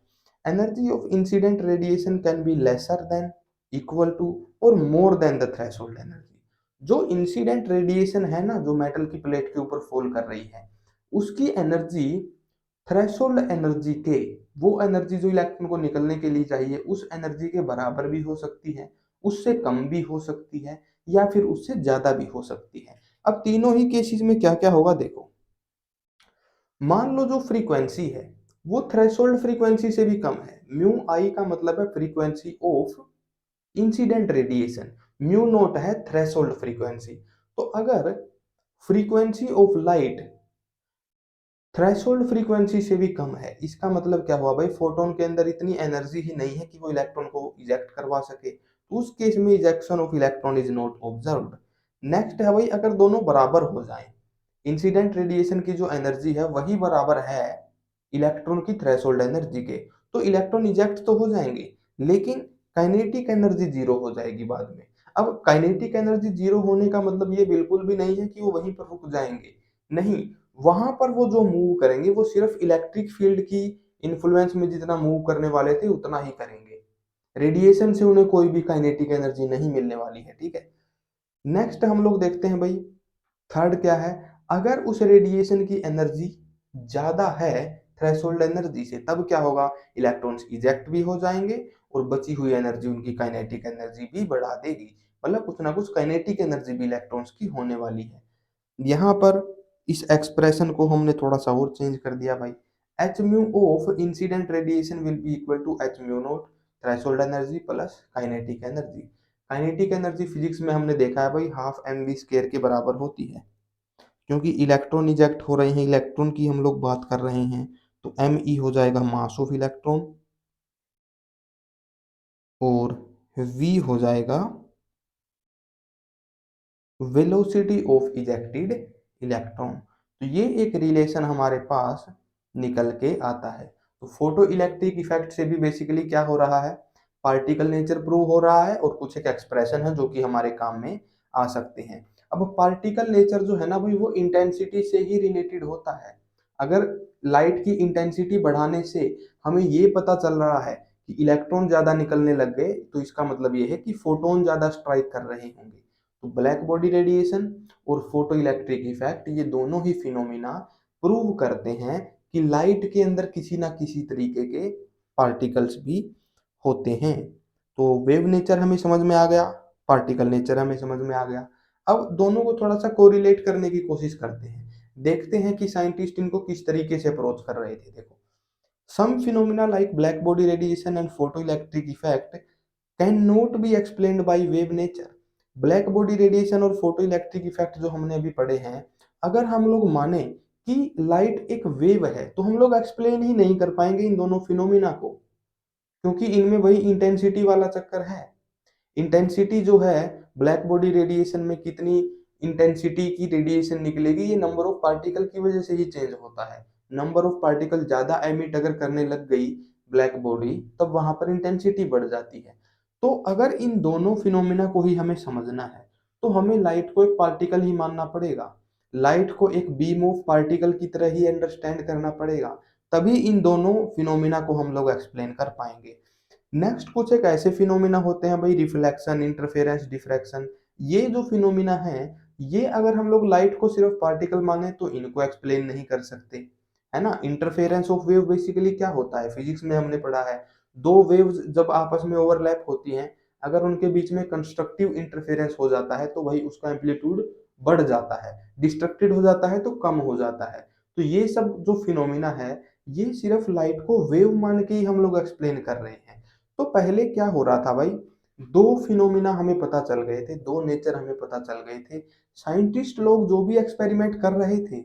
energy of incident radiation can be lesser than, equal to और more than the threshold energy. जो इंसिडेंट रेडिएशन है ना, जो मेटल की प्लेट के ऊपर फॉल कर रही है, उसकी एनर्जी थ्रेशोल्ड एनर्जी के, वो एनर्जी जो इलेक्ट्रॉन को निकलने के लिए चाहिए उस एनर्जी के बराबर भी हो सकती है, उससे कम भी हो सकती है, या फिर उससे ज्यादा भी हो सकती है। अब तीनों ही केसेस में क्या क्या होगा देखो, मान लो जो फ्रीक्वेंसी है वो थ्रेशोल्ड फ्रीक्वेंसी से भी कम है, म्यू आई का मतलब है frequency of incident radiation, mu naught है थ्रेशोल्ड फ्रीक्वेंसी। तो अगर frequency of light threshold frequency से भी कम है, इसका मतलब क्या हुआ भाई, फोटोन के अंदर इतनी एनर्जी ही नहीं है कि वो इलेक्ट्रॉन को इजेक्ट करवा सके, तो उस केस में ejection of electron is not observed. Next है भाई, अगर दोनों बराबर हो जाएं, इंसिडेंट रेडिएशन की जो एनर्जी है वही बराबर है इलेक्ट्रॉन की थ्रेशोल्ड एनर्जी के, तो इलेक्ट्रॉन इजेक्ट तो हो जाएंगे, लेकिन काइनेटिक एनर्जी जीरो हो जाएगी बाद में। अब काइनेटिक एनर्जी जीरो होने का मतलब ये बिल्कुल भी नहीं है कि वो वहीं पर रुक जाएंगे, नहीं, वहां पर वो जो मूव करेंगे वो सिर्फ इलेक्ट्रिक फील्ड की इन्फ्लुएंस में जितना मूव करने वाले थे उतना ही करेंगे, रेडिएशन से उन्हें कोई भी काइनेटिक एनर्जी नहीं मिलने वाली है, ठीक है। नेक्स्ट हम लोग देखते हैं भाई, थर्ड क्या है, अगर उस रेडिएशन की एनर्जी ज्यादा है थ्रेशोल्ड एनर्जी से, तब क्या होगा, इलेक्ट्रॉन्स इजेक्ट भी हो जाएंगे और बची हुई एनर्जी उनकी काइनेटिक एनर्जी भी बढ़ा देगी। मतलब कुछ ना कुछ काइनेटिक एनर्जी भी इलेक्ट्रॉन्स की होने वाली है। यहाँ पर इस एक्सप्रेशन को हमने थोड़ा सा और चेंज कर दिया भाई, h mu of incident radiation will be equal to h mu not threshold energy plus kinetic energy. Kinetic energy physics में हमने देखा है भाई हाफ एम वी स्क्वायर के बराबर होती है, क्योंकि इलेक्ट्रॉन इजेक्ट हो रहे हैं, इलेक्ट्रॉन की हम लोग बात कर रहे हैं, तो एम ई हो जाएगा मास ऑफ इलेक्ट्रॉन और वी हो जाएगा वेलोसिटी ऑफ इजेक्टेड इलेक्ट्रॉन। तो ये एक रिलेशन हमारे पास निकल के आता है। तो फोटो इलेक्ट्रिक इफेक्ट से भी बेसिकली क्या हो रहा है, पार्टिकल नेचर प्रूव हो रहा है और कुछ एक एक्सप्रेशन है जो कि हमारे काम में आ सकते हैं। अब पार्टिकल नेचर जो है ना भाई, वो इंटेंसिटी से ही रिलेटेड होता है। अगर लाइट की इंटेंसिटी बढ़ाने से हमें ये पता चल रहा है कि इलेक्ट्रॉन ज्यादा निकलने लग गए, तो इसका मतलब ये है कि फोटोन ज्यादा स्ट्राइक कर रहे होंगे। तो ब्लैक बॉडी रेडिएशन और फोटो इलेक्ट्रिक इफेक्ट, ये दोनों ही फिनोमिना प्रूव करते हैं कि लाइट के अंदर किसी ना किसी तरीके के पार्टिकल्स भी होते हैं। तो वेव नेचर हमें समझ में आ गया, पार्टिकल नेचर हमें समझ में आ गया। अब दोनों को थोड़ा सा कोरिलेट करने की कोशिश करते हैं, देखते हैं कि साइंटिस्ट इनको किस तरीके से अप्रोच कर रहे थे। देखो, some phenomena like black body radiation and photo electric effect can not be explained by wave nature. Black body radiation और फोटो इलेक्ट्रिक इफेक्ट जो हमने अभी पढ़े हैं, अगर हम लोग माने कि लाइट एक वेव है, तो हम लोग एक्सप्लेन ही नहीं कर पाएंगे इन दोनों फिनोमिना को, क्योंकि इनमें वही इंटेंसिटी वाला चक्कर है। इंटेंसिटी जो है, ब्लैक बॉडी रेडिएशन में कितनी इंटेंसिटी की रेडिएशन निकलेगी, ये नंबर ऑफ पार्टिकल की वजह से ही चेंज होता है। नंबर ऑफ पार्टिकल ज्यादा एमिट अगर करने लग गई ब्लैक बॉडी, तब वहां पर इंटेंसिटी बढ़ जाती है। तो अगर इन दोनों फिनोमिना को ही हमें समझना है, तो हमें लाइट को एक पार्टिकल ही मानना पड़ेगा, लाइट को एक बीम ऑफ पार्टिकल की तरह ही अंडरस्टैंड करना पड़ेगा, तभी इन दोनों फिनोमिना को हम लोग एक्सप्लेन कर पाएंगे। नेक्स्ट कुछ एक ऐसे फिनोमिना होते हैं भाई, रिफ्लेक्शन, इंटरफेरेंस, डिफ्रैक्शन। ये जो फिनोमिना है, ये अगर हम लोग लाइट को सिर्फ पार्टिकल माने तो इनको एक्सप्लेन नहीं कर सकते, है ना। इंटरफेरेंस ऑफ वेव बेसिकली क्या होता है, फिजिक्स में हमने पढ़ा है, दो वेव्स जब आपस में ओवरलैप होती हैं, अगर उनके बीच में कंस्ट्रक्टिव इंटरफेरेंस हो जाता है तो भाई उसका एम्पलीट्यूड बढ़ जाता है, डिस्ट्रक्टेड हो जाता है तो कम हो जाता है। तो ये सब जो फिनोमिना है, ये सिर्फ लाइट को वेव मान के ही हम लोग एक्सप्लेन कर रहे हैं। तो पहले क्या हो रहा था भाई, दो फिनोमिना हमें पता चल गए थे, दो नेचर हमें पता चल गए थे। साइंटिस्ट लोग जो भी एक्सपेरिमेंट कर रहे थे,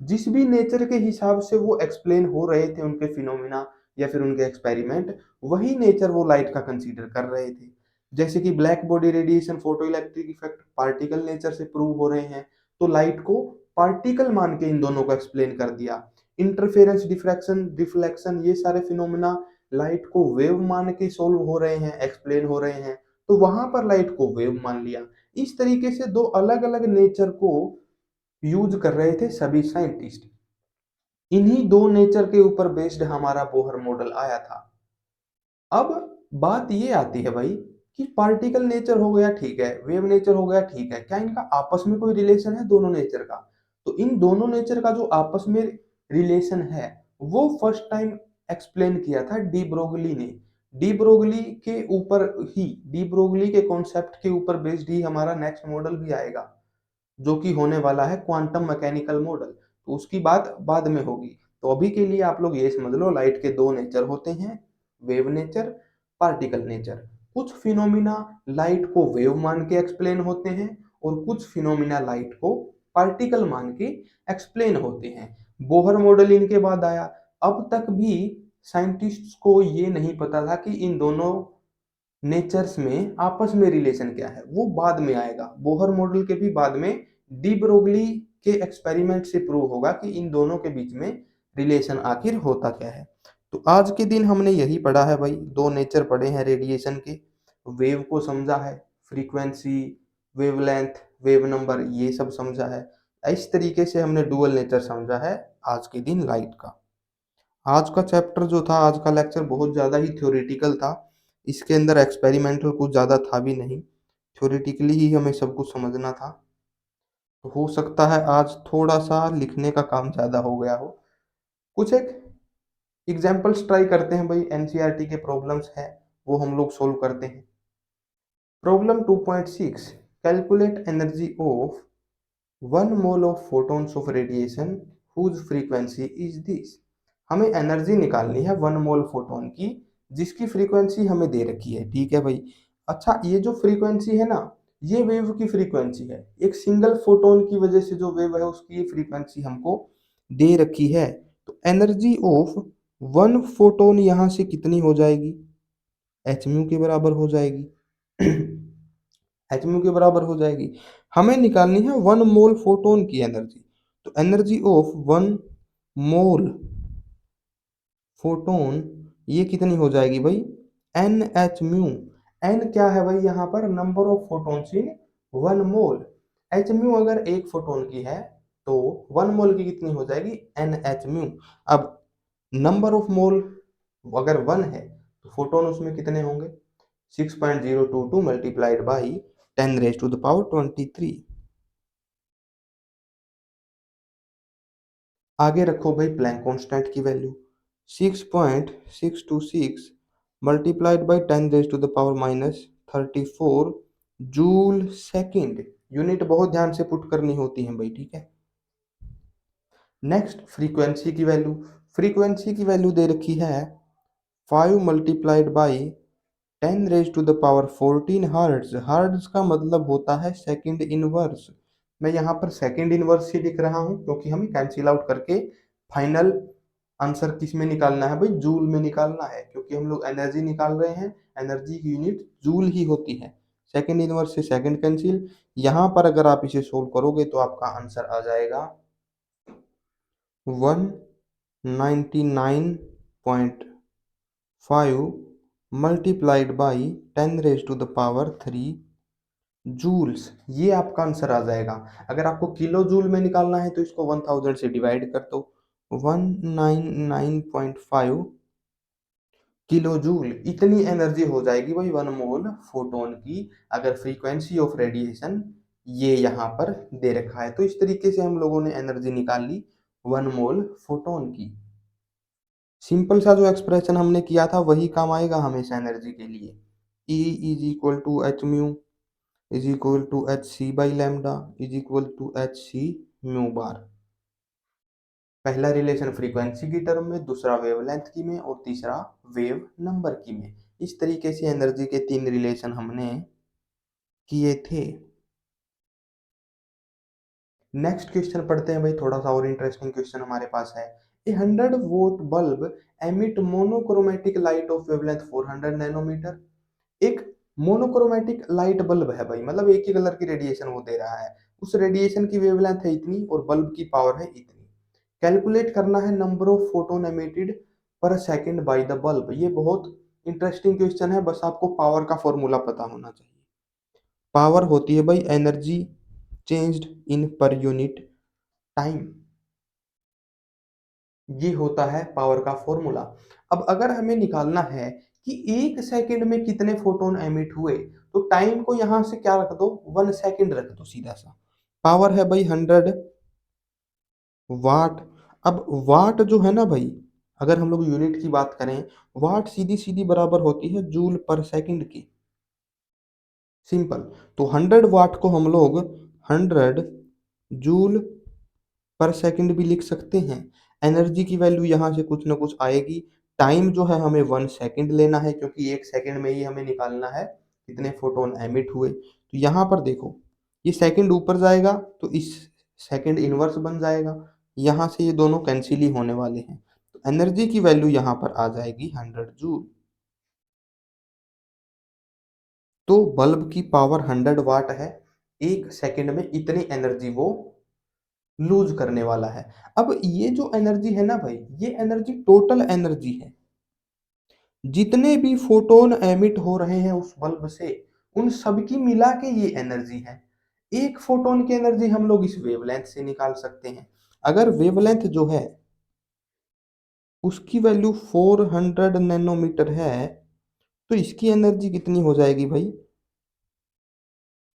जिस भी नेचर के हिसाब से वो एक्सप्लेन हो रहे थे उनके फिनोमिना या फिर उनके एक्सपेरिमेंट, वही नेचर वो लाइट का कंसीडर कर रहे थे। जैसे कि black body radiation, photo electric effect particle nature से प्रूव हो रहे हैं, तो लाइट को पार्टिकल मान के इन दोनों को एक्सप्लेन कर दिया। इंटरफेरेंस, डिफ्रैक्शन, रिफ्लेक्शन, ये सारे फिनोमिना लाइट को वेव मान के सोल्व हो रहे हैं, एक्सप्लेन हो रहे हैं, तो वहां पर लाइट को वेव मान लिया। इस तरीके से दो अलग अलग नेचर को यूज कर रहे थे सभी साइंटिस्ट। इन्हीं दो नेचर के ऊपर बेस्ड हमारा बोहर मॉडल आया था। अब बात ये आती है भाई कि पार्टिकल नेचर हो गया ठीक है, वेव नेचर हो गया ठीक है, क्या इनका आपस में कोई रिलेशन है दोनों नेचर का? तो इन दोनों नेचर का जो आपस में रिलेशन है, वो फर्स्ट टाइम एक्सप्लेन किया था डी ब्रोगली ने। डी ब्रोगली के ऊपर ही, डी ब्रोगली के कॉन्सेप्ट के ऊपर बेस्ड ही हमारा नेक्स्ट मॉडल भी आएगा, जो कि होने वाला है क्वांटम मैकेनिकल मॉडल। तो उसकी बात बाद में होगी। तो अभी के लिए आप लोग ये समझ लो, लाइट के दो नेचर होते हैं, वेव नेचर, पार्टिकल नेचर। कुछ फिनोमिना लाइट को वेव मान के एक्सप्लेन होते हैं और कुछ फिनोमिना लाइट को पार्टिकल मान के एक्सप्लेन होते हैं। बोहर मॉडल इनके बाद आया। अब तक भी साइंटिस्ट्स को ये नहीं पता था कि इन दोनों नेचर्स में आपस में रिलेशन क्या है, वो बाद में आएगा। बोहर मॉडल के भी बाद में डी ब्रोगली के एक्सपेरिमेंट से प्रूव होगा कि इन दोनों के बीच में रिलेशन आखिर होता क्या है। तो आज के दिन हमने यही पढ़ा है भाई, दो नेचर पढ़े हैं रेडिएशन के, वेव को समझा है, फ्रीक्वेंसी, वेवलेंथ, वेव नंबर, ये सब समझा है। इस तरीके से हमने डुअल नेचर समझा है आज के दिन लाइट का। आज का चैप्टर जो था, आज का लेक्चर बहुत ज़्यादा ही थ्योरेटिकल था, इसके अंदर एक्सपेरिमेंटल कुछ ज़्यादा था भी नहीं, थ्योरेटिकली ही हमें सब कुछ समझना था। तो हो सकता है आज थोड़ा सा लिखने का काम ज़्यादा हो गया हो। कुछ एक एग्जाम्पल्स ट्राई करते हैं भाई, एनसीईआरटी के प्रॉब्लम्स है वो हम लोग सोल्व करते हैं। Problem 2.6, calculate energy of 1 mole of photons of radiation whose frequency is this. हमें एनर्जी निकालनी है 1 मोल फोटोन की, जिसकी फ्रीक्वेंसी हमें दे रखी है, ठीक है भाई। अच्छा, ये जो फ्रीक्वेंसी है ना, ये वेव की फ्रीक्वेंसी है। एक सिंगल फोटोन की वजह से जो वेव है उसकी फ्रीक्वेंसी हमको दे रखी है। तो एनर्जी ऑफ 1 फोटोन यहाँ से कितनी हो जाएगी, एच म्यू के बराबर हो जाएगी। एच म्यू के बराबर हो जाएगी। हमें निकालनी है 1 मोल फोटोन की एनर्जी। तो एनर्जी ऑफ 1 मोल फोटोन ये कितनी हो जाएगी भाई, एन एच म्यू। एन क्या है भाई, यहाँ पर number of photons in 1 mole. H mu अगर एक फोटोन की है तो 1 मोल की कितनी हो जाएगी, एन एच म्यू। अब नंबर ऑफ मोल अगर 1 है तो फोटोन उसमें कितने होंगे, 6.022 मल्टीप्लाइड बाई 10⁻23। आगे रखो भाई प्लैंक कांस्टेंट की value, 6.626 multiplied by 10⁻34 joule second. Unit बहुत ध्यान से पुट करनी होती है भाई, ठीक है। नेक्स्ट फ्रीक्वेंसी की वैल्यू, फ्रीक्वेंसी की वैल्यू दे रखी है 5 मल्टीप्लाइड बाई 10⁻14 हर्ट्ज। हर्ट्ज का मतलब होता है सेकंड इनवर्स। मैं यहाँ पर सेकंड इनवर्स ही लिख रहा हूँ क्योंकि हमें कैंसिल आउट करके फाइनल आंसर किस में निकालना है भाई, जूल में निकालना है, क्योंकि हम लोग एनर्जी निकाल रहे हैं। एनर्जी की यूनिट जूल ही होती है। सेकंड इनवर्स से सेकंड कैंसिल। यहाँ पर अगर आप इसे सोल्व करोगे तो आपका आंसर आ जाएगा 199.5 मल्टीप्लाइड बाई 10⁻³ जूल्स। ये आपका आंसर आ जाएगा। अगर आपको किलो जूल में निकालना है तो इसको 1000 से डिवाइड कर दो, 199.5 किलो जूल इतनी एनर्जी हो जाएगी भाई 1 मोल फोटोन की, अगर फ्रीक्वेंसी ऑफ रेडिएशन ये यहाँ पर दे रखा है। तो इस तरीके से हम लोगों ने एनर्जी निकाल ली 1 मोल फोटोन की। सिंपल सा जो एक्सप्रेशन हमने किया था वही काम आएगा हमेशा एनर्जी के लिए। E is equal to h mu is equal to h C by lambda is equal to h c mu bar. पहला रिलेशन फ्रीक्वेंसी की टर्म में, दूसरा वेवलेंथ की में, और तीसरा वेव नंबर की में। इस तरीके से एनर्जी के 3 रिलेशन हमने किए थे। नेक्स्ट क्वेश्चन पढ़ते हैं भाई, थोड़ा सा और इंटरेस्टिंग क्वेश्चन हमारे पास है। A 100 watt bulb emit monochromatic light of wavelength 400 nanometre. एक मोनोक्रोमेटिक लाइट बल्ब है भाई, मतलब एक ही कलर की रेडिएशन वो दे रहा है। उस रेडिएशन की वेवलेंथ है इतनी और बल्ब की पावर है इतनी। कैलकुलेट करना है नंबर ऑफ फोटोन एमिटेड पर सेकंड बाय द बल्ब। ये बहुत इंटरेस्टिंग क्वेश्चन है, बस आपको पावर का फॉर्मूला पता होना चाहिए। पावर होती है भाई energy changed in per unit time. ये होता है पावर का फॉर्मूला। अब अगर हमें निकालना है कि 1 सेकंड में कितने फोटोन एमिट हुए, तो टाइम को यहां से क्या रख दो, 1 सेकंड रख दो सीधा सा। पावर है भाई 100 वाट। अब वाट जो है ना भाई, अगर हम लोग यूनिट की बात करें, वाट सीधी सीधी बराबर होती है जूल पर सेकंड की। सिंपल। तो 100 वाट को हम लोग 100 जूल पर सेकंड भी लिख सकते हैं। एनर्जी की वैल्यू यहाँ से कुछ ना कुछ आएगी। टाइम जो है हमें 1 सेकंड लेना है, क्योंकि 1 सेकंड में ही हमें निकालना है कितने फोटोन एमिट हुए। तो यहाँ पर देखो, ये सेकंड ऊपर जाएगा तो इस सेकंड इनवर्स बन जाएगा, यहाँ से ये दोनों कैंसिल ही होने वाले हैं। तो एनर्जी की वैल्यू यहाँ पर आ जाएगी 100 जूल। तो बल्ब की पावर 100 वाट है, 1 सेकंड में इतनी एनर्जी वो लूज करने वाला है। अब ये जो एनर्जी है ना भाई, ये एनर्जी टोटल एनर्जी है। जितने भी फोटोन एमिट हो रहे हैं उस बल्ब से, उन सब की मिला के ये एनर्जी है। एक फोटोन की एनर्जी हम लोग इस वेवलेंथ से निकाल सकते हैं। अगर वेवलेंथ जो है उसकी वैल्यू 400 नैनोमीटर है, तो इसकी एनर्जी कितनी हो जाएगी भाई,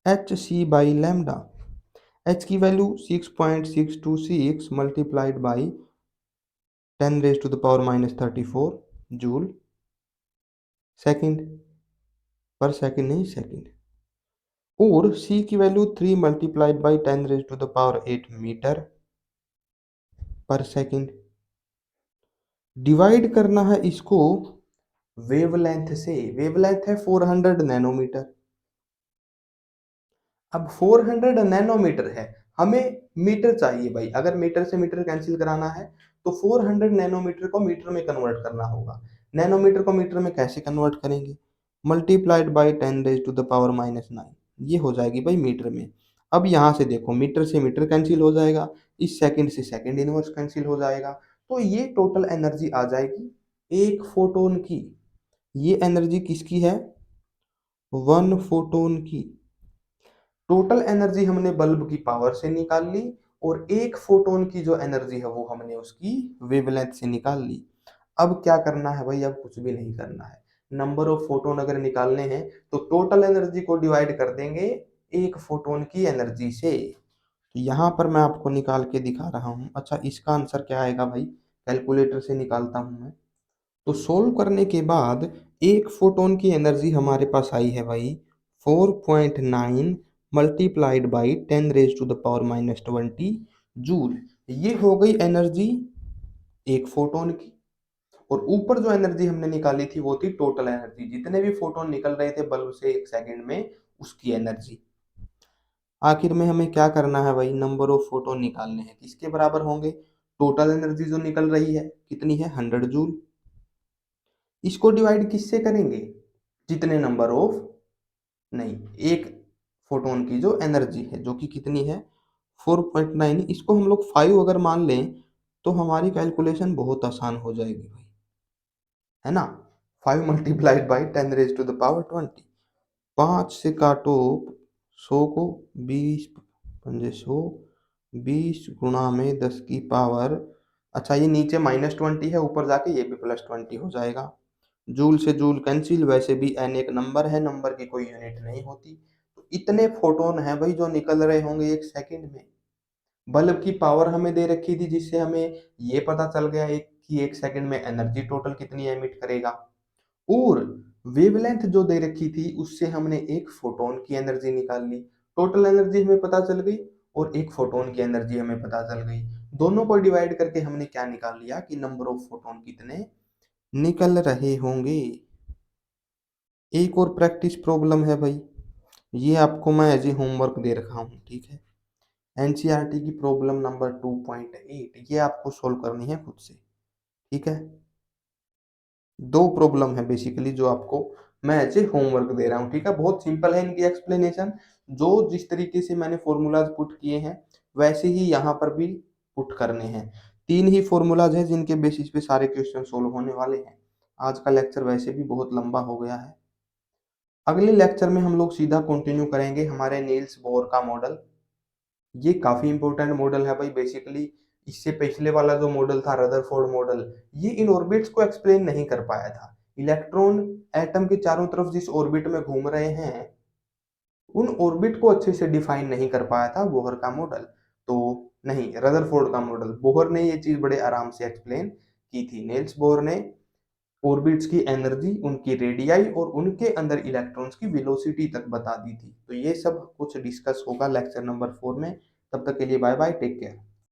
H C by lambda. H की value 6.626 multiplied by 10⁻⁻34 joule second per second, नहीं सेकंड। और C की value 3 multiplied by 10⁻8 metre per second. Divide करना है इसको वेवलेंथ से। वेवलेंथ है 400 नैनोमीटर। अब 400 नैनोमीटर है, हमें मीटर चाहिए भाई। अगर मीटर से मीटर कैंसिल कराना है तो 400 नैनोमीटर को मीटर में कन्वर्ट करना होगा। नैनोमीटर को मीटर में कैसे कन्वर्ट करेंगे? मल्टीप्लाइड बाई 10⁻⁻9, ये हो जाएगी भाई मीटर में। अब यहाँ से देखो, मीटर से मीटर कैंसिल हो जाएगा, इस सेकंड से सेकंड इनवर्स कैंसिल हो जाएगा, तो ये टोटल एनर्जी आ जाएगी एक फोटोन की। ये एनर्जी किसकी है? 1 फोटोन की। टोटल एनर्जी हमने बल्ब की पावर से निकाल ली, और एक फोटोन की जो एनर्जी है वो हमने उसकी वेवलेंथ से निकाल ली। अब क्या करना है भाई? अब कुछ भी नहीं करना है। नंबर ऑफ फोटोन अगर निकालने हैं तो टोटल एनर्जी को डिवाइड कर देंगे एक फोटोन की एनर्जी से। तो यहाँ पर मैं आपको निकाल के दिखा रहा हूँ। अच्छा, इसका आंसर क्या आएगा भाई? कैलकुलेटर से निकालता हूँ मैं। तो सोल्व करने के बाद एक फोटोन की एनर्जी हमारे पास आई है भाई 4.9 मल्टीप्लाइड बाई 10⁻⁻20 जूल। ये हो गई एनर्जी एक फोटोन की। और ऊपर जो एनर्जी हमने निकाली थी वो थी टोटल एनर्जी, जितने भी फोटोन निकल रहे थे बल्ब से एक सेकंड में, उसकी एनर्जी। आखिर में हमें क्या करना है भाई? नंबर ऑफ फोटोन निकालने हैं। किसके बराबर होंगे? टोटल एनर्जी जो निकल रही है कितनी है? 100 जूल। इसको डिवाइड किससे करेंगे? जितने नंबर ऑफ, नहीं, एक फोटोन की जो एनर्जी है जो कि कितनी है? 4.9। इसको हम लोग 5 अगर मान लें तो हमारी कैलकुलेशन बहुत आसान हो जाएगी भाई, है ना। 5 मल्टीप्लाइड बाई 10⁻20। 5 से काटो 100 को, 20 पंजे 100, 20 गुणा में 10 की पावर, अच्छा ये नीचे -20 है, ऊपर जाके ये भी +20 हो जाएगा। जूल से जूल कैंसिल, वैसे भी एन एक नंबर है, नंबर की कोई यूनिट नहीं होती। तो इतने फोटोन है भाई जो निकल रहे होंगे एक सेकंड में। बल्ब की पावर हमें दे रखी थी, जिससे हमें ये पता चल गया एक कि एक सेकंड में एनर्जी टोटल कितनी एमिट करेगा। और वेवलेंथ जो दे रखी थी उससे हमने एक फोटोन की एनर्जी निकाल ली। टोटल एनर्जी हमें पता चल गई और एक फोटोन की एनर्जी हमें पता चल गई। दोनों को डिवाइड करके हमने क्या निकाल लिया कि नंबर ऑफ फोटोन कितने निकल रहे होंगे। एक और प्रैक्टिस प्रॉब्लम है भाई, ये आपको मैं एज ए होमवर्क दे रखा हूँ, ठीक है। एनसीईआरटी की प्रॉब्लम नंबर 2.8, ये आपको सोल्व करनी है खुद से, ठीक है। दो प्रॉब्लम है बेसिकली जो आपको मैं एज ए होमवर्क दे रहा हूँ, ठीक है। बहुत सिंपल है इनकी एक्सप्लेनेशन। जो जिस तरीके से मैंने फॉर्मूलाज पुट किए हैं वैसे ही यहाँ पर भी पुट करने हैं। 3 ही फॉर्मूलाज हैं जिनके बेसिस पे सारे क्वेश्चन सोल्व होने वाले हैं। आज का लेक्चर वैसे भी बहुत लंबा हो गया है। अगले लेक्चर में हम लोग सीधा कंटिन्यू करेंगे हमारे नील्स बोर का मॉडल। ये काफी इंपॉर्टेंट मॉडल है भाई बेसिकली। इससे पिछले वाला जो मॉडल था रदरफोर्ड मॉडल, ये इन ऑर्बिट्स को एक्सप्लेन नहीं कर पाया था। इलेक्ट्रॉन एटम के चारों तरफ जिस ऑर्बिट में घूम रहे हैं उन ऑर्बिट को अच्छे से डिफाइन नहीं कर पाया था बोहर का मॉडल। तो नहीं, रदरफोर्ड का मॉडल, बोहर ने ये चीज बड़े आराम से एक्सप्लेन की थी। नेल्स बोर ने ऑर्बिट्स की एनर्जी, उनकी रेडियाई और उनके अंदर इलेक्ट्रॉन्स की वेलोसिटी तक बता दी थी। तो ये सब कुछ डिस्कस होगा लेक्चर नंबर 4 में। तब तक के लिए बाय बाय, टेक केयर।